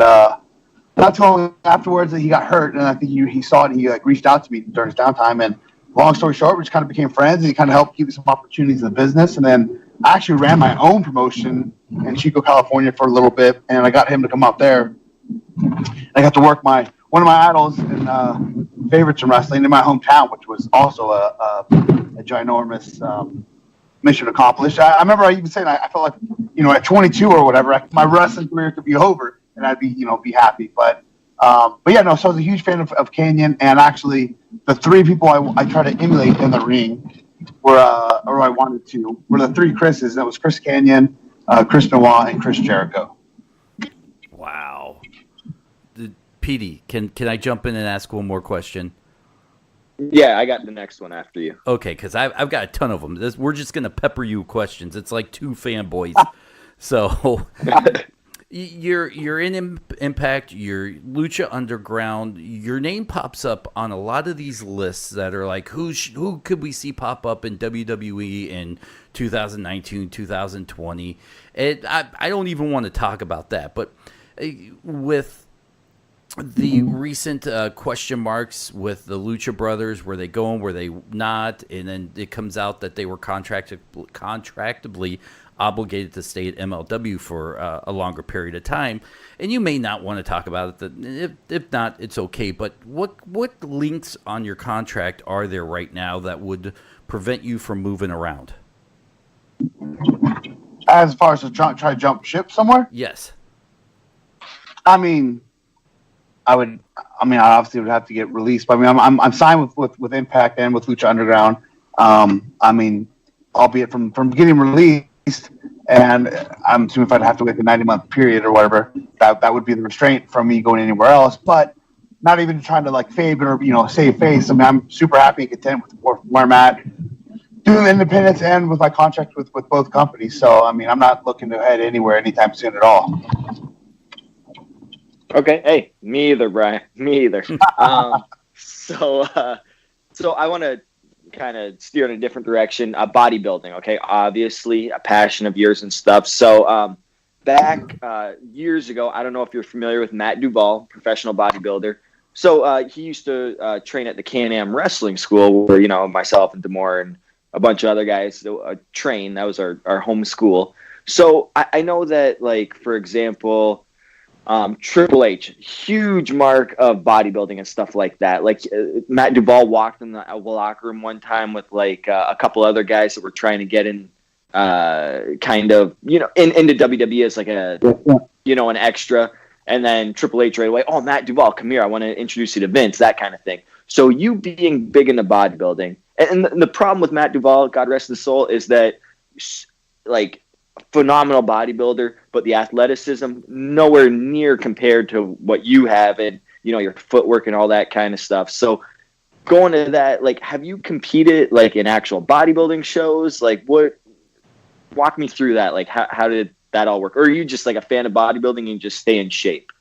not too long afterwards that he got hurt, and I think he saw it, and he reached out to me during his downtime, and long story short, we just kind of became friends, and he kind of helped give me some opportunities in the business, and then I actually ran my own promotion in Chico, California for a little bit, and I got him to come out there. I got to work one of my idols in favorites in wrestling in my hometown, which was also a ginormous mission accomplished. I remember I even saying I felt like, at 22 or whatever, my wrestling career could be over and I'd be happy. But yeah, no. So I was a huge fan of Kanyon, and actually the three people I try to emulate in the ring were, or I wanted to, were the three Chris's. That was Chris Kanyon, Chris Benoit, and Chris Jericho. Wow. Petey, can I jump in and ask one more question? Yeah, I got the next one after you. Okay, because I've got a ton of them. We're just going to pepper you with questions. It's like two fanboys. So you're in Impact, you're Lucha Underground. Your name pops up on a lot of these lists that are like, who could we see pop up in WWE in 2019, 2020? I don't even want to talk about that. But with the recent question marks with the Lucha Brothers, were they going, were they not? And then it comes out that they were contractably obligated to stay at MLW for a longer period of time. And you may not want to talk about it. If not, it's okay. But what links on your contract are there right now that would prevent you from moving around? As far as to try to jump ship somewhere? Yes. I obviously would have to get released, but I'm signed with Impact and with Lucha Underground. Albeit from getting released, and I'm assuming if I'd have to wait the 90-month period or whatever, that would be the restraint from me going anywhere else. But not even trying to fade or save face. I'm super happy and content with where I'm at, doing independence and with my contract with both companies. So I'm not looking to head anywhere anytime soon at all. Okay. Hey, me either, Brian. Me either. So I want to kind of steer in a different direction. Bodybuilding, okay? Obviously, a passion of yours and stuff. So back years ago, I don't know if you're familiar with Matt Duvall, professional bodybuilder. So he used to train at the Can-Am Wrestling School where, myself and Demore and a bunch of other guys train. That was our home school. So I know that, for example, Triple H, huge mark of bodybuilding and stuff like that. Matt Duvall walked in the locker room one time with a couple other guys that were trying to get in, into WWE as an extra. And then Triple H right away, oh, Matt Duvall, come here. I want to introduce you to Vince, that kind of thing. So you being big into bodybuilding. And the problem with Matt Duvall, God rest his soul, is that phenomenal bodybuilder, but the athleticism nowhere near compared to what you have and your footwork and all that kind of stuff. So going to that, have you competed in actual bodybuilding shows? Walk me through that. How did that all work? Or are you just a fan of bodybuilding and just stay in shape?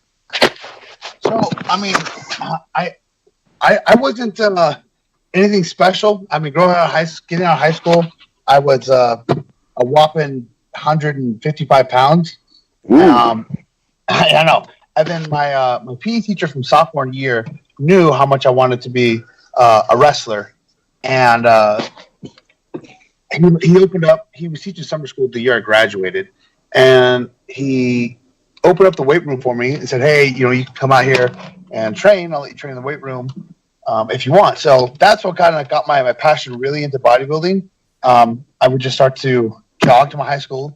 So I wasn't anything special. Growing getting out of high school, I was a whopping 155 pounds. I know. And then my PE teacher from sophomore year knew how much I wanted to be a wrestler, and he opened up. He was teaching summer school the year I graduated, and he opened up the weight room for me and said, "Hey, you can come out here and train. I'll let you train in the weight room if you want." So that's what kind of got my passion really into bodybuilding. I would just start to jog to my high school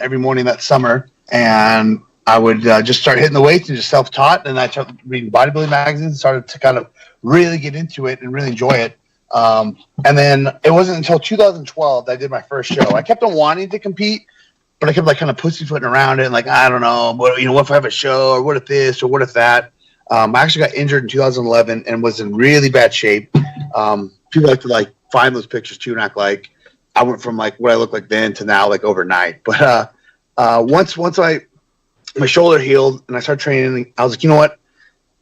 every morning that summer, and I would just start hitting the weights and just self-taught. And I started reading bodybuilding magazines, started to kind of really get into it and really enjoy it. And then it wasn't until 2012 that I did my first show. I kept on wanting to compete, but I kept kind of pussyfooting around it, I don't know, what if I have a show, or what if this, or what if that. I actually got injured in 2011 and was in really bad shape. People like to find those pictures too and act like I went from what I looked like then to now overnight. But once my shoulder healed and I started training, I was like, you know what?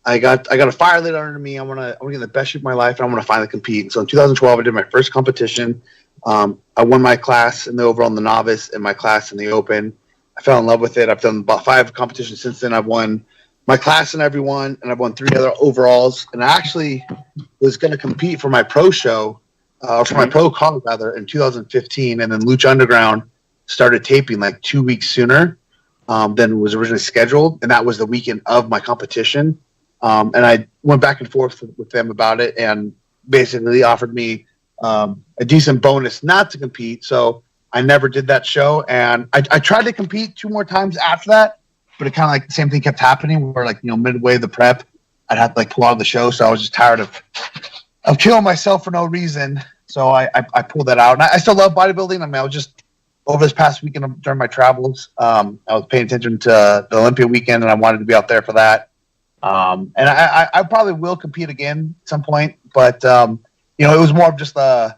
I got a fire lit under me. I want to get in the best shape of my life, and I want to finally compete. And so in 2012, I did my first competition. I won my class in the overall and the novice, and my class in the open. I fell in love with it. I've done about 5 competitions since then. I've won my class in every one, and I've won 3 other overalls. And I actually was going to compete for my pro show, for my pro card rather, in 2015, and then Lucha Underground started taping 2 weeks sooner than was originally scheduled, and that was the weekend of my competition. And I went back and forth with them about it, and basically they offered me a decent bonus not to compete. So I never did that show, and I tried to compete 2 more times after that, but it kind of like the same thing kept happening where, like, you know, midway the prep, I'd have to like pull out of the show. So I was just tired of killing myself for no reason. So I pulled that out. And I still love bodybuilding. I mean, I was just over this past weekend during my travels. I was paying attention to the Olympia weekend, and I wanted to be out there for that. And I probably will compete again at some point, but you know, it was more of just of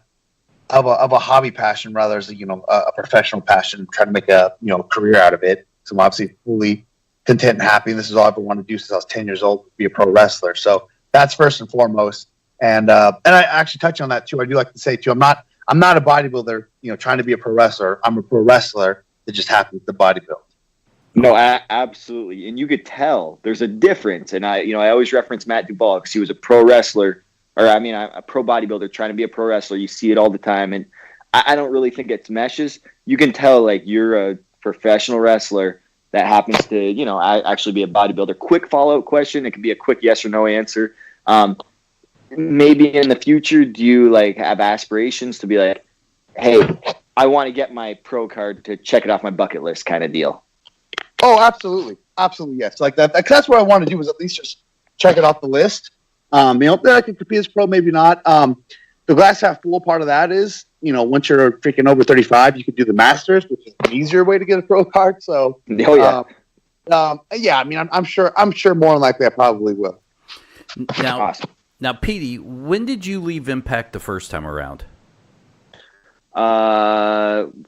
a hobby passion rather as a professional passion, trying to make a career out of it. So I'm obviously fully content and happy. And this is all I've ever wanted to do since I was 10 years old, be a pro wrestler. So that's first and foremost. And I actually touch on that too. I do like to say too, I'm not a bodybuilder, trying to be a pro wrestler. I'm a pro wrestler that just happens to bodybuild. No, absolutely. And you could tell there's a difference. And I always reference Matt Duvall because he was a pro wrestler, a pro bodybuilder trying to be a pro wrestler. You see it all the time. And I don't really think it meshes. You can tell, like, you're a professional wrestler that happens to, actually be a bodybuilder. Quick follow-up question. It could be a quick yes or no answer. Maybe in the future, do you like have aspirations to be like, hey, I want to get my pro card to check it off my bucket list kind of deal? Oh, absolutely. Absolutely, yes. Like that. That's what I want to do, is at least just check it off the list. That I could compete as pro, maybe not. The glass half full part of that is, once you're freaking over 35, you could do the Masters, which is an easier way to get a pro card. So, I'm sure more than likely I probably will. Now, Petey, when did you leave Impact the first time around?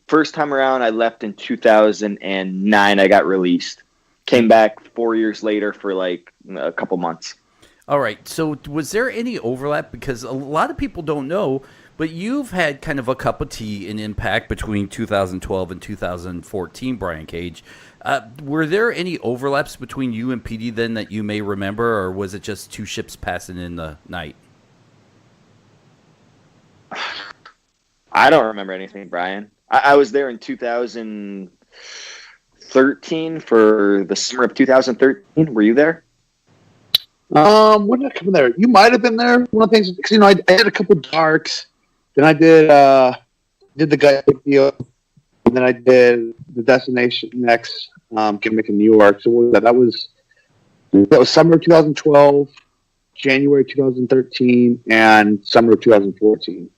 First time around, I left in 2009. I got released. Came back 4 years later for like a couple months. All right. So was there any overlap? Because a lot of people don't know, but you've had kind of a cup of tea in Impact between 2012 and 2014, Brian Cage. Were there any overlaps between you and Petey then that you may remember, or was it just two ships passing in the night? I don't remember anything, Brian. I was there in 2013 for the summer of 2013. Were you there? When did I come there? You might have been there. One of the things, because I did a couple darks, then I did the guy deal, and then I did the Destination Next gimmick in New York. So what was that? That was summer of 2012, January 2013, and summer of 2014.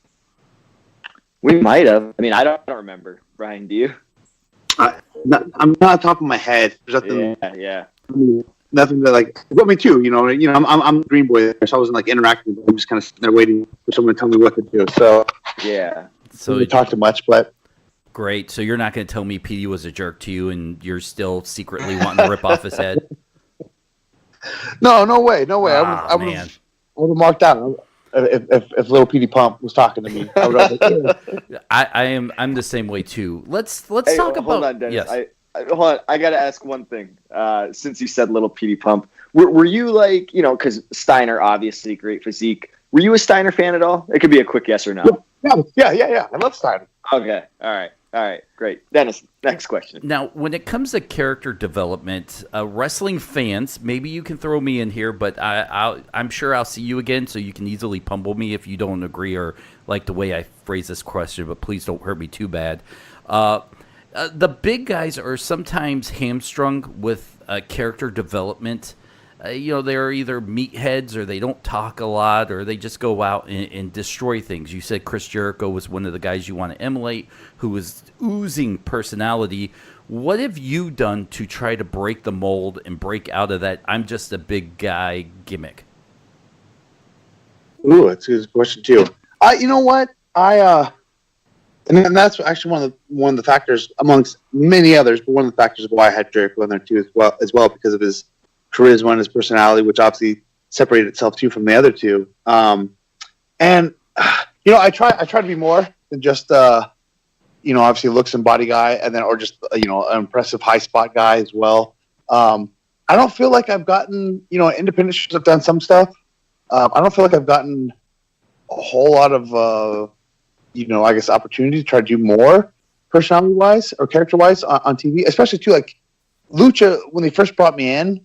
We might have. I mean, I don't remember. Brian, do you? I'm not on top of my head. There's nothing. Yeah. Nothing that like. But me too. I'm Green Boy, so I wasn't like interacting. I'm just kind of sitting there waiting for someone to tell me what to do. So yeah. So we talk too much, but great. So you're not going to tell me Petey was a jerk to you, and you're still secretly wanting to rip off his head? No way. I would have marked out. If little Petey Pump was talking to me, I would have. I'm the same way too. Let's talk about. Hold on, Dennis. Yes. Hold on. I got to ask one thing. Since you said little Petey Pump, were you like, because Steiner, obviously great physique. Were you a Steiner fan at all? It could be a quick yes or no. Yeah. I love Steiner. Okay. All right. Great. Dennis, next question. Now, when it comes to character development, wrestling fans, maybe you can throw me in here, but I'm sure I'll see you again, so you can easily pummel me if you don't agree or like the way I phrase this question, but please don't hurt me too bad. The big guys are sometimes hamstrung with character development. They're either meatheads or they don't talk a lot or they just go out and destroy things. You said Chris Jericho was one of the guys you want to emulate, who was oozing personality. What have you done to try to break the mold and break out of that I'm just a big guy gimmick? Ooh, that's a good question too. You know what? And that's actually one of the factors amongst many others, but one of the factors of why I had Jericho in there too as well because of his charisma and his personality, which obviously separated itself too from the other two. I try to be more than just obviously looks and body guy, and then or just an impressive high spot guy as well. I don't feel like I've gotten independent shows. I've done some stuff. I don't feel like I've gotten a whole lot of I guess opportunity to try to do more personality wise or character wise on TV, especially too like Lucha when they first brought me in.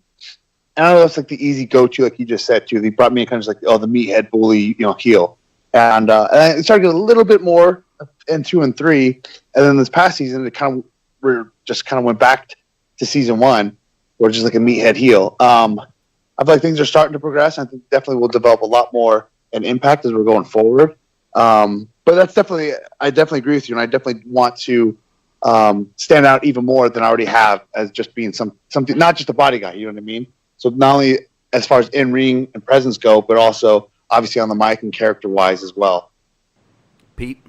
and I know that's like the easy go-to, like you just said too. They brought me in kind of like, the meathead bully, heel, and it started getting a little bit more in 2 and 3, and then this past season it kind of went back to season 1, where just like a meathead heel. I feel like things are starting to progress. I think definitely will develop a lot more an impact as we're going forward. But that's I definitely agree with you, and I definitely want to stand out even more than I already have as just being something, not just a body guy. You know what I mean? So not only as far as in ring and presence go, but also obviously on the mic and character wise as well. Pete.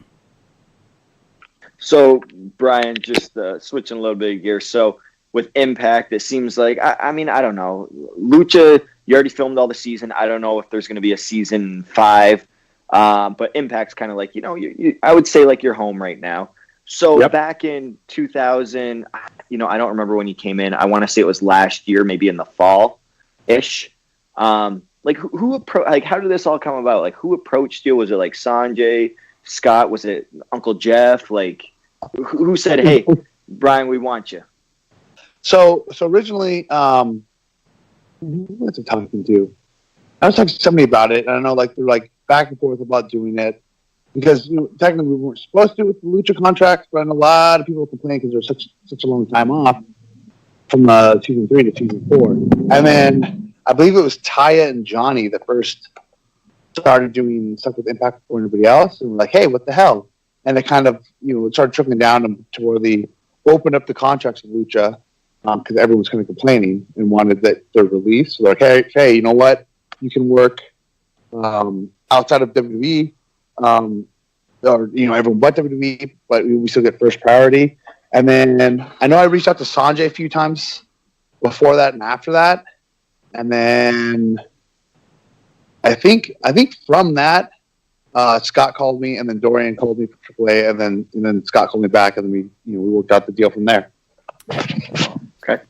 So Brian, just switching a little bit of gear. So with Impact, it seems like I mean I don't know. Lucha, you already filmed all the season. I don't know if there's going to be a season 5, but Impact's kind of like I would say like your home right now. So back in 2000, I don't remember when you came in. I want to say it was last year, maybe in the fall-ish. Like how did this all come about? Like who approached you? Was it like Sanjay, Scott? Was it Uncle Jeff? Like who said, "Hey, Brian, we want you"? So originally, what's it talking to? I was talking to somebody about it. I don't know, like they're like back and forth about doing it because technically we weren't supposed to do it with the Lucha contracts, but I know a lot of people complain because there was such a long time off from season 3 to season 4, and then I believe it was Taya and Johnny that first started doing stuff with Impact before anybody else, and we're like, hey, what the hell? And it kind of it started trickling down to where they opened up the contracts of Lucha. Because everyone was kind of complaining and wanted that their release. So like, hey, you know what? You can work outside of WWE, or everyone but WWE, but we still get first priority. And then I know I reached out to Sanjay a few times before that and after that, and then I think from that, Scott called me, and then Dorian called me for AAA, and then Scott called me back, and then we worked out the deal from there. Okay.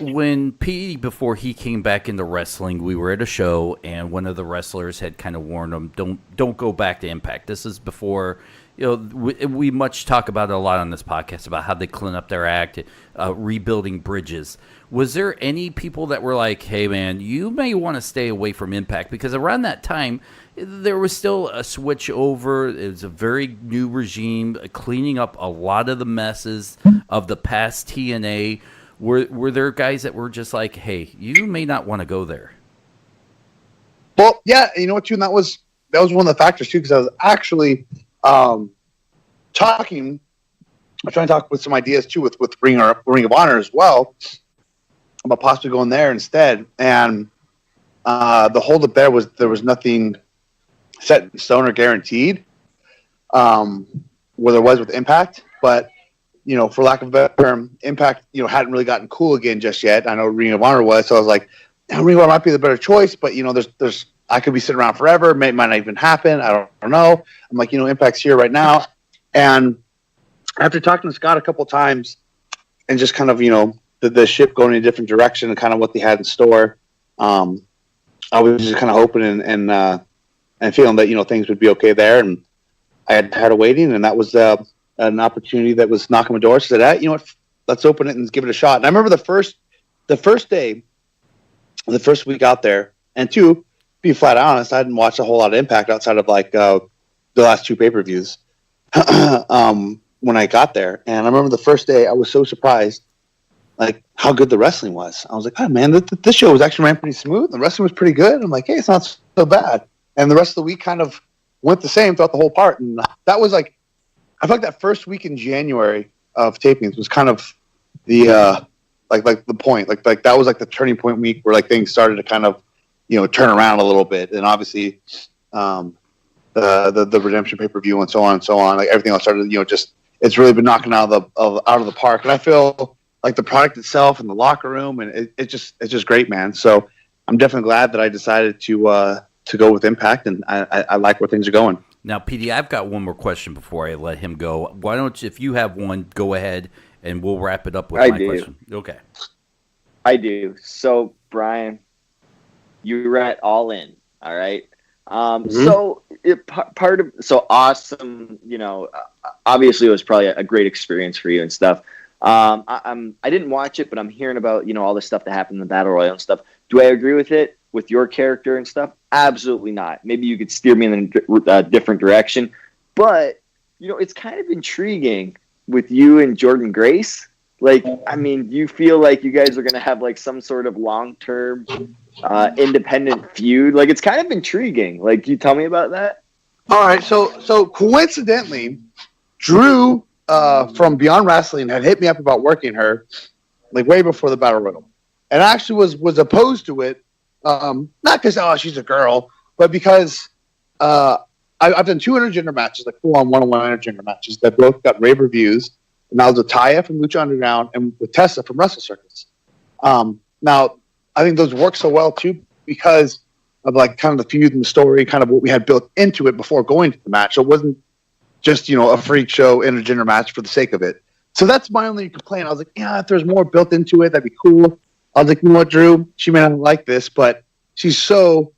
When Petey, before he came back into wrestling, we were at a show, and one of the wrestlers had kind of warned him, don't go back to Impact. This is before, we much talk about it a lot on this podcast about how they clean up their act, rebuilding bridges. Was there any people that were like, hey, man, you may want to stay away from Impact? Because around that time, there was still a switch over. It was a very new regime, cleaning up a lot of the messes of the past TNA. Were there guys that were just like, hey, you may not want to go there? Well, yeah, you know what, too, and that was one of the factors, too, because I was actually trying to talk with some ideas, too, with Ring of Honor as well, about possibly going there instead. And the holdup there was nothing set in stone or guaranteed, where there was with Impact. But, for lack of a better term, Impact, hadn't really gotten cool again just yet. I know Ring of Honor was, so I was like, Ring of Honor might be the better choice, but, there's I could be sitting around forever. Might not even happen. I don't know. I'm like, Impact's here right now. And after talking to Scott a couple times and just kind of, the ship going in a different direction and kind of what they had in store, I was just kind of hoping and feeling that, things would be okay there. And I had a waiting, and that was an opportunity that was knocking my door. So I said, what, let's open it and give it a shot. And I remember the first day, the first week out there, and to be flat honest, I didn't watch a whole lot of Impact outside of like the last 2 pay-per-views when I got there. And I remember the first day I was so surprised, like how good the wrestling was. I was like, oh man, this show was actually ran pretty smooth. The wrestling was pretty good. I'm like, hey, it's not so bad. And the rest of the week kind of went the same throughout the whole part. And that was like, I felt like that first week in January of tapings was kind of the like the point. Like that was like the turning point week where like things started to kind of turn around a little bit. And obviously the Redemption pay-per-view and so on and so on. Like everything else started, just it's really been knocking out of the park. And I feel like the product itself and the locker room and it's just great, man. So I'm definitely glad that I decided to go with Impact, and I like where things are going. Now, Petey, I've got one more question before I let him go. Why don't you, if you have one, go ahead, and we'll wrap it up with my question. Okay. I do. So, Brian, you were at All In, all right? So, awesome, obviously it was probably a great experience for you and stuff. I didn't watch it, but I'm hearing about, all this stuff that happened in the Battle Royale and stuff. Do I agree with it, with your character and stuff? Absolutely not. Maybe you could steer me in a different direction. But, it's kind of intriguing with you and Jordan Grace. Like, I mean, do you feel like you guys are going to have, like, some sort of long-term independent feud? Like, it's kind of intriguing. Like, can you tell me about that? All right, so coincidentally, Drew from Beyond Wrestling had hit me up about working her, like way before the Battle Royal, and I actually was opposed to it, not because she's a girl, but because I've done 2 intergender matches, like full-on one-on-one intergender matches that both got rave reviews, and I was with Taya from Lucha Underground and with Tessa from Wrestle Circus. Now, I think those work so well too because of like kind of the feud and the story, kind of what we had built into it before going to the match. So it wasn't just, a freak show intergender match for the sake of it. So that's my only complaint. I was like, if there's more built into it, that'd be cool. I was like, you know what, Drew? She may not like this, but she's so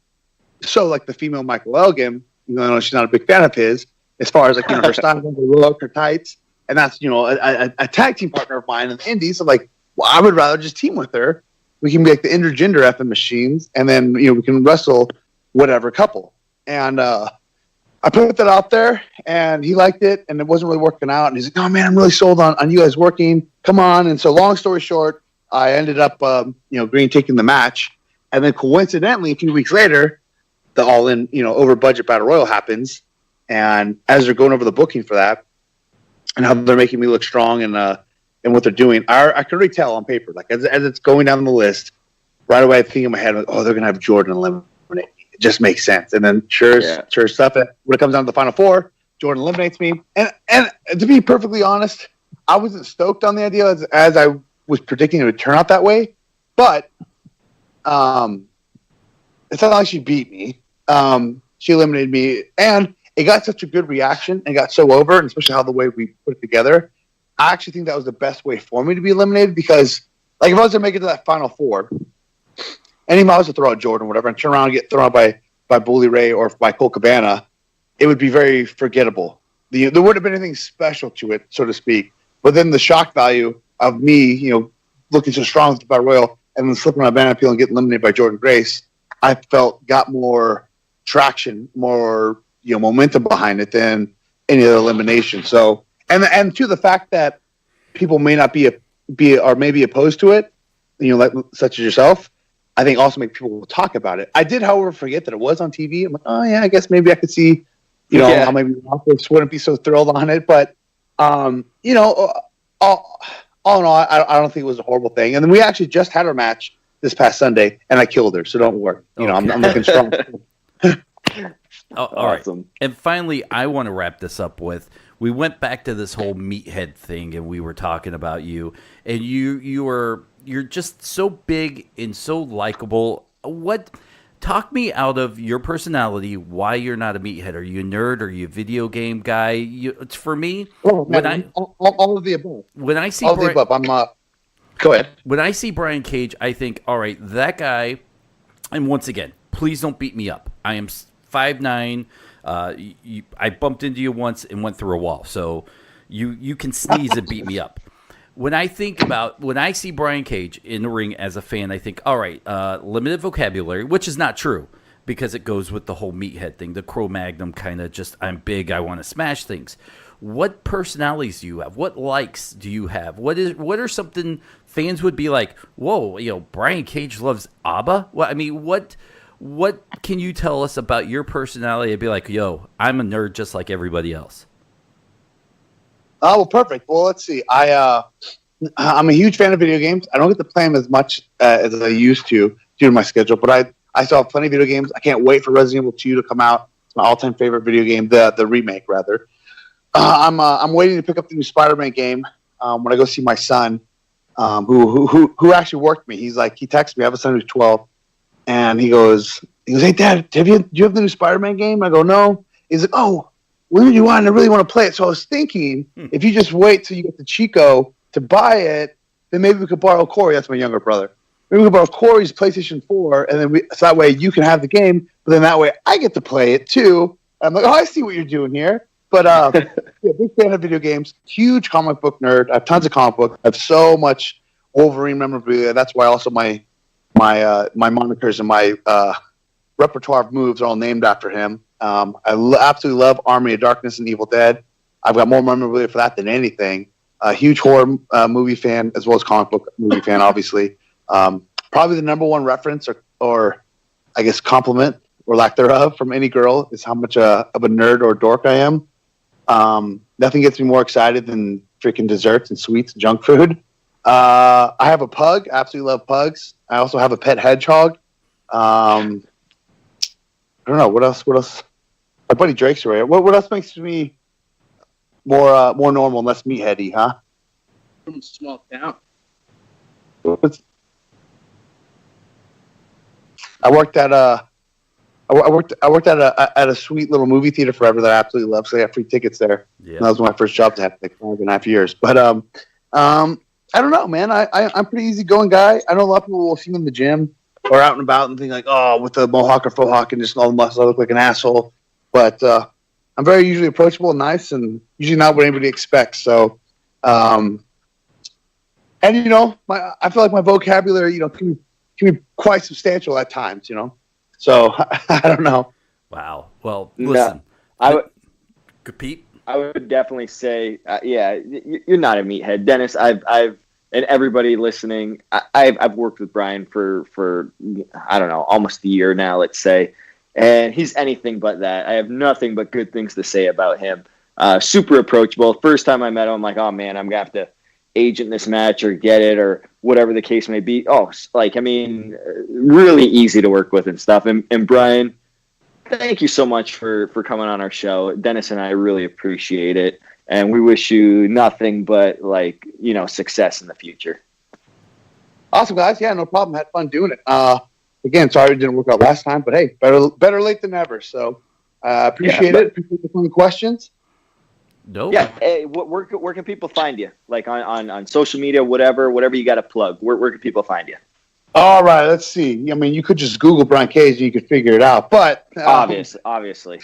like the female Michael Elgin, even though she's not a big fan of his, as far as like, her style, her look, her tights. And that's, a tag team partner of mine in the indies. So like, well, I would rather just team with her. We can be like the intergender effing machines, and then, we can wrestle whatever couple. And I put that out there, and he liked it, and it wasn't really working out. And he's like, "Oh man, I'm really sold on you guys working. Come on!" And so, long story short, I ended up, agreeing taking the match, and then coincidentally, a few weeks later, the all-in, over budget battle royal happens, and as they're going over the booking for that, and how they're making me look strong and what they're doing, I can already tell on paper, like as it's going down the list, right away I think in my head, like, oh, they're gonna have Jordan eliminate. It just makes sense. And then sure stuff. When it comes down to the final 4, Jordan eliminates me. And to be perfectly honest, I wasn't stoked on the idea as I was predicting it would turn out that way. But it's not like she beat me. She eliminated me, and it got such a good reaction and got so over, and especially how the way we put it together. I actually think that was the best way for me to be eliminated because, like, if I was to make it to that final 4, any I was to throw out Jordan or whatever and turn around and get thrown out by Bully Ray or by Cole Cabana, it would be very forgettable. There wouldn't have been anything special to it, so to speak. But then the shock value of me, looking so strong with the Battle Royal and then slipping on a banana peel and getting eliminated by Jordan Grace, I felt got more traction, more momentum behind it than any other elimination. So. And to the fact that people may not be opposed to it, like such as yourself, I think also make people talk about it. I did, however, forget that it was on TV. I'm like, oh yeah, I guess maybe I could see, how maybe the office wouldn't be so thrilled on it. But all in all, I don't think it was a horrible thing. And then we actually just had our match this past Sunday, and I killed her. So don't worry. I'm looking strong. All awesome. Right. And finally, I want to wrap this up with, we went back to this whole meathead thing, and we were talking about you, and you're just so big and so likable. Talk me out of your personality, why you're not a meathead. Are you a nerd? Are you a video game guy? It's for me, all of the above. When I see all of the above, I'm go ahead. When I see Brian Cage, I think, all right, that guy, and once again, please don't beat me up. I am 5'9". I bumped into you once and went through a wall, so you can sneeze and beat me up. When I see Brian Cage in the ring as a fan, I think, all right, limited vocabulary, which is not true because it goes with the whole meathead thing, the Cro-Magnon kind of just, I'm big, I want to smash things. What personalities do you have? What likes do you have? What are something fans would be like, whoa, Brian Cage loves ABBA? Well, I mean, what can you tell us about your personality? I'd be like, yo, I'm a nerd just like everybody else. Oh, well, perfect. Well, let's see. I'm a huge fan of video games. I don't get to play them as much as I used to due to my schedule, but I still have plenty of video games. I can't wait for Resident Evil 2 to come out. It's my all-time favorite video game, the remake, rather. I'm waiting to pick up the new Spider-Man game when I go see my son, who actually worked me. He texted me. I have a son who's 12. And he goes, hey, Dad, do you have the new Spider-Man game? I go, no. He's like, oh, when do you want? I really want to play it. So I was thinking, if you just wait till you get the Chico to buy it, then maybe we could borrow Corey. That's my younger brother. Maybe we could borrow Corey's PlayStation 4, and then so that way you can have the game, but then that way I get to play it too. And I'm like, oh, I see what you're doing here. But yeah, big fan of video games. Huge comic book nerd. I have tons of comic books. I have so much Wolverine memorabilia. That's why also my monikers and my repertoire of moves are all named after him. Absolutely love Army of Darkness and Evil Dead. I've got more memorabilia for that than anything. A huge horror movie fan as well as comic book movie fan, obviously. Probably the number one reference or I guess compliment or lack thereof from any girl is how much of a nerd or dork I am. Nothing gets me more excited than freaking desserts and sweets and junk food. I have a pug. Absolutely love pugs. I also have a pet hedgehog. I don't know what else. My buddy Drake's right. What else makes me more normal and less meatheady, huh? From a small town. I worked at a sweet little movie theater forever that I absolutely love. So I got free tickets there. Yeah. That was my first job to have like 5.5 years. But I don't know, man. I'm pretty easygoing guy. I know a lot of people will see me in the gym or out and about and think like, oh, with the mohawk or faux hawk and just all the muscles, I look like an asshole. But I'm very usually approachable and nice, and usually not what anybody expects. So, and you know, I feel like my vocabulary, you know, can be quite substantial at times. You know, so I don't know. Wow. Well, listen, Pete. I would definitely say, yeah, you're not a meathead, Dennis. I've and everybody listening, I've worked with Brian for I don't know, almost a year now, let's say, and he's anything but that. I have nothing but good things to say about him. Super approachable. First time I met him, I'm like, oh man, I'm gonna have to agent this match or get it or whatever the case may be. Oh, like I mean, really easy to work with and stuff. And Brian, thank you so much for coming on our show. Dennis and I really appreciate it. And we wish you nothing but, like, you know, success in the future. Awesome, guys. Yeah, no problem. Had fun doing it. Again, sorry it didn't work out last time, but hey, better late than never. So appreciate it. Appreciate the fun questions. No. Yeah. Hey, where can people find you? Like on social media, whatever you got to plug. Where can people find you? All right, let's see. I mean, you could just Google Brian Cage and you could figure it out. But obviously.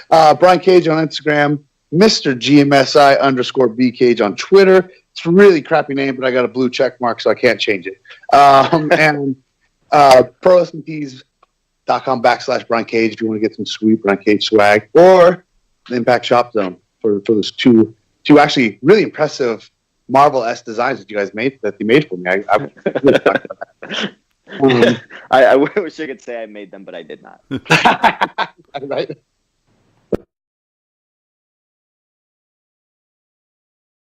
Brian Cage on Instagram, Mr. GMSI_B Cage on Twitter. It's a really crappy name, but I got a blue check mark, so I can't change it. And ProWrestlingTees.com/Brian Cage if you want to get some sweet Brian Cage swag, or the Impact Shop Zone for those two actually really impressive Marvel-esque designs that you guys made for me. I wish I could say I made them, but I did not. Right.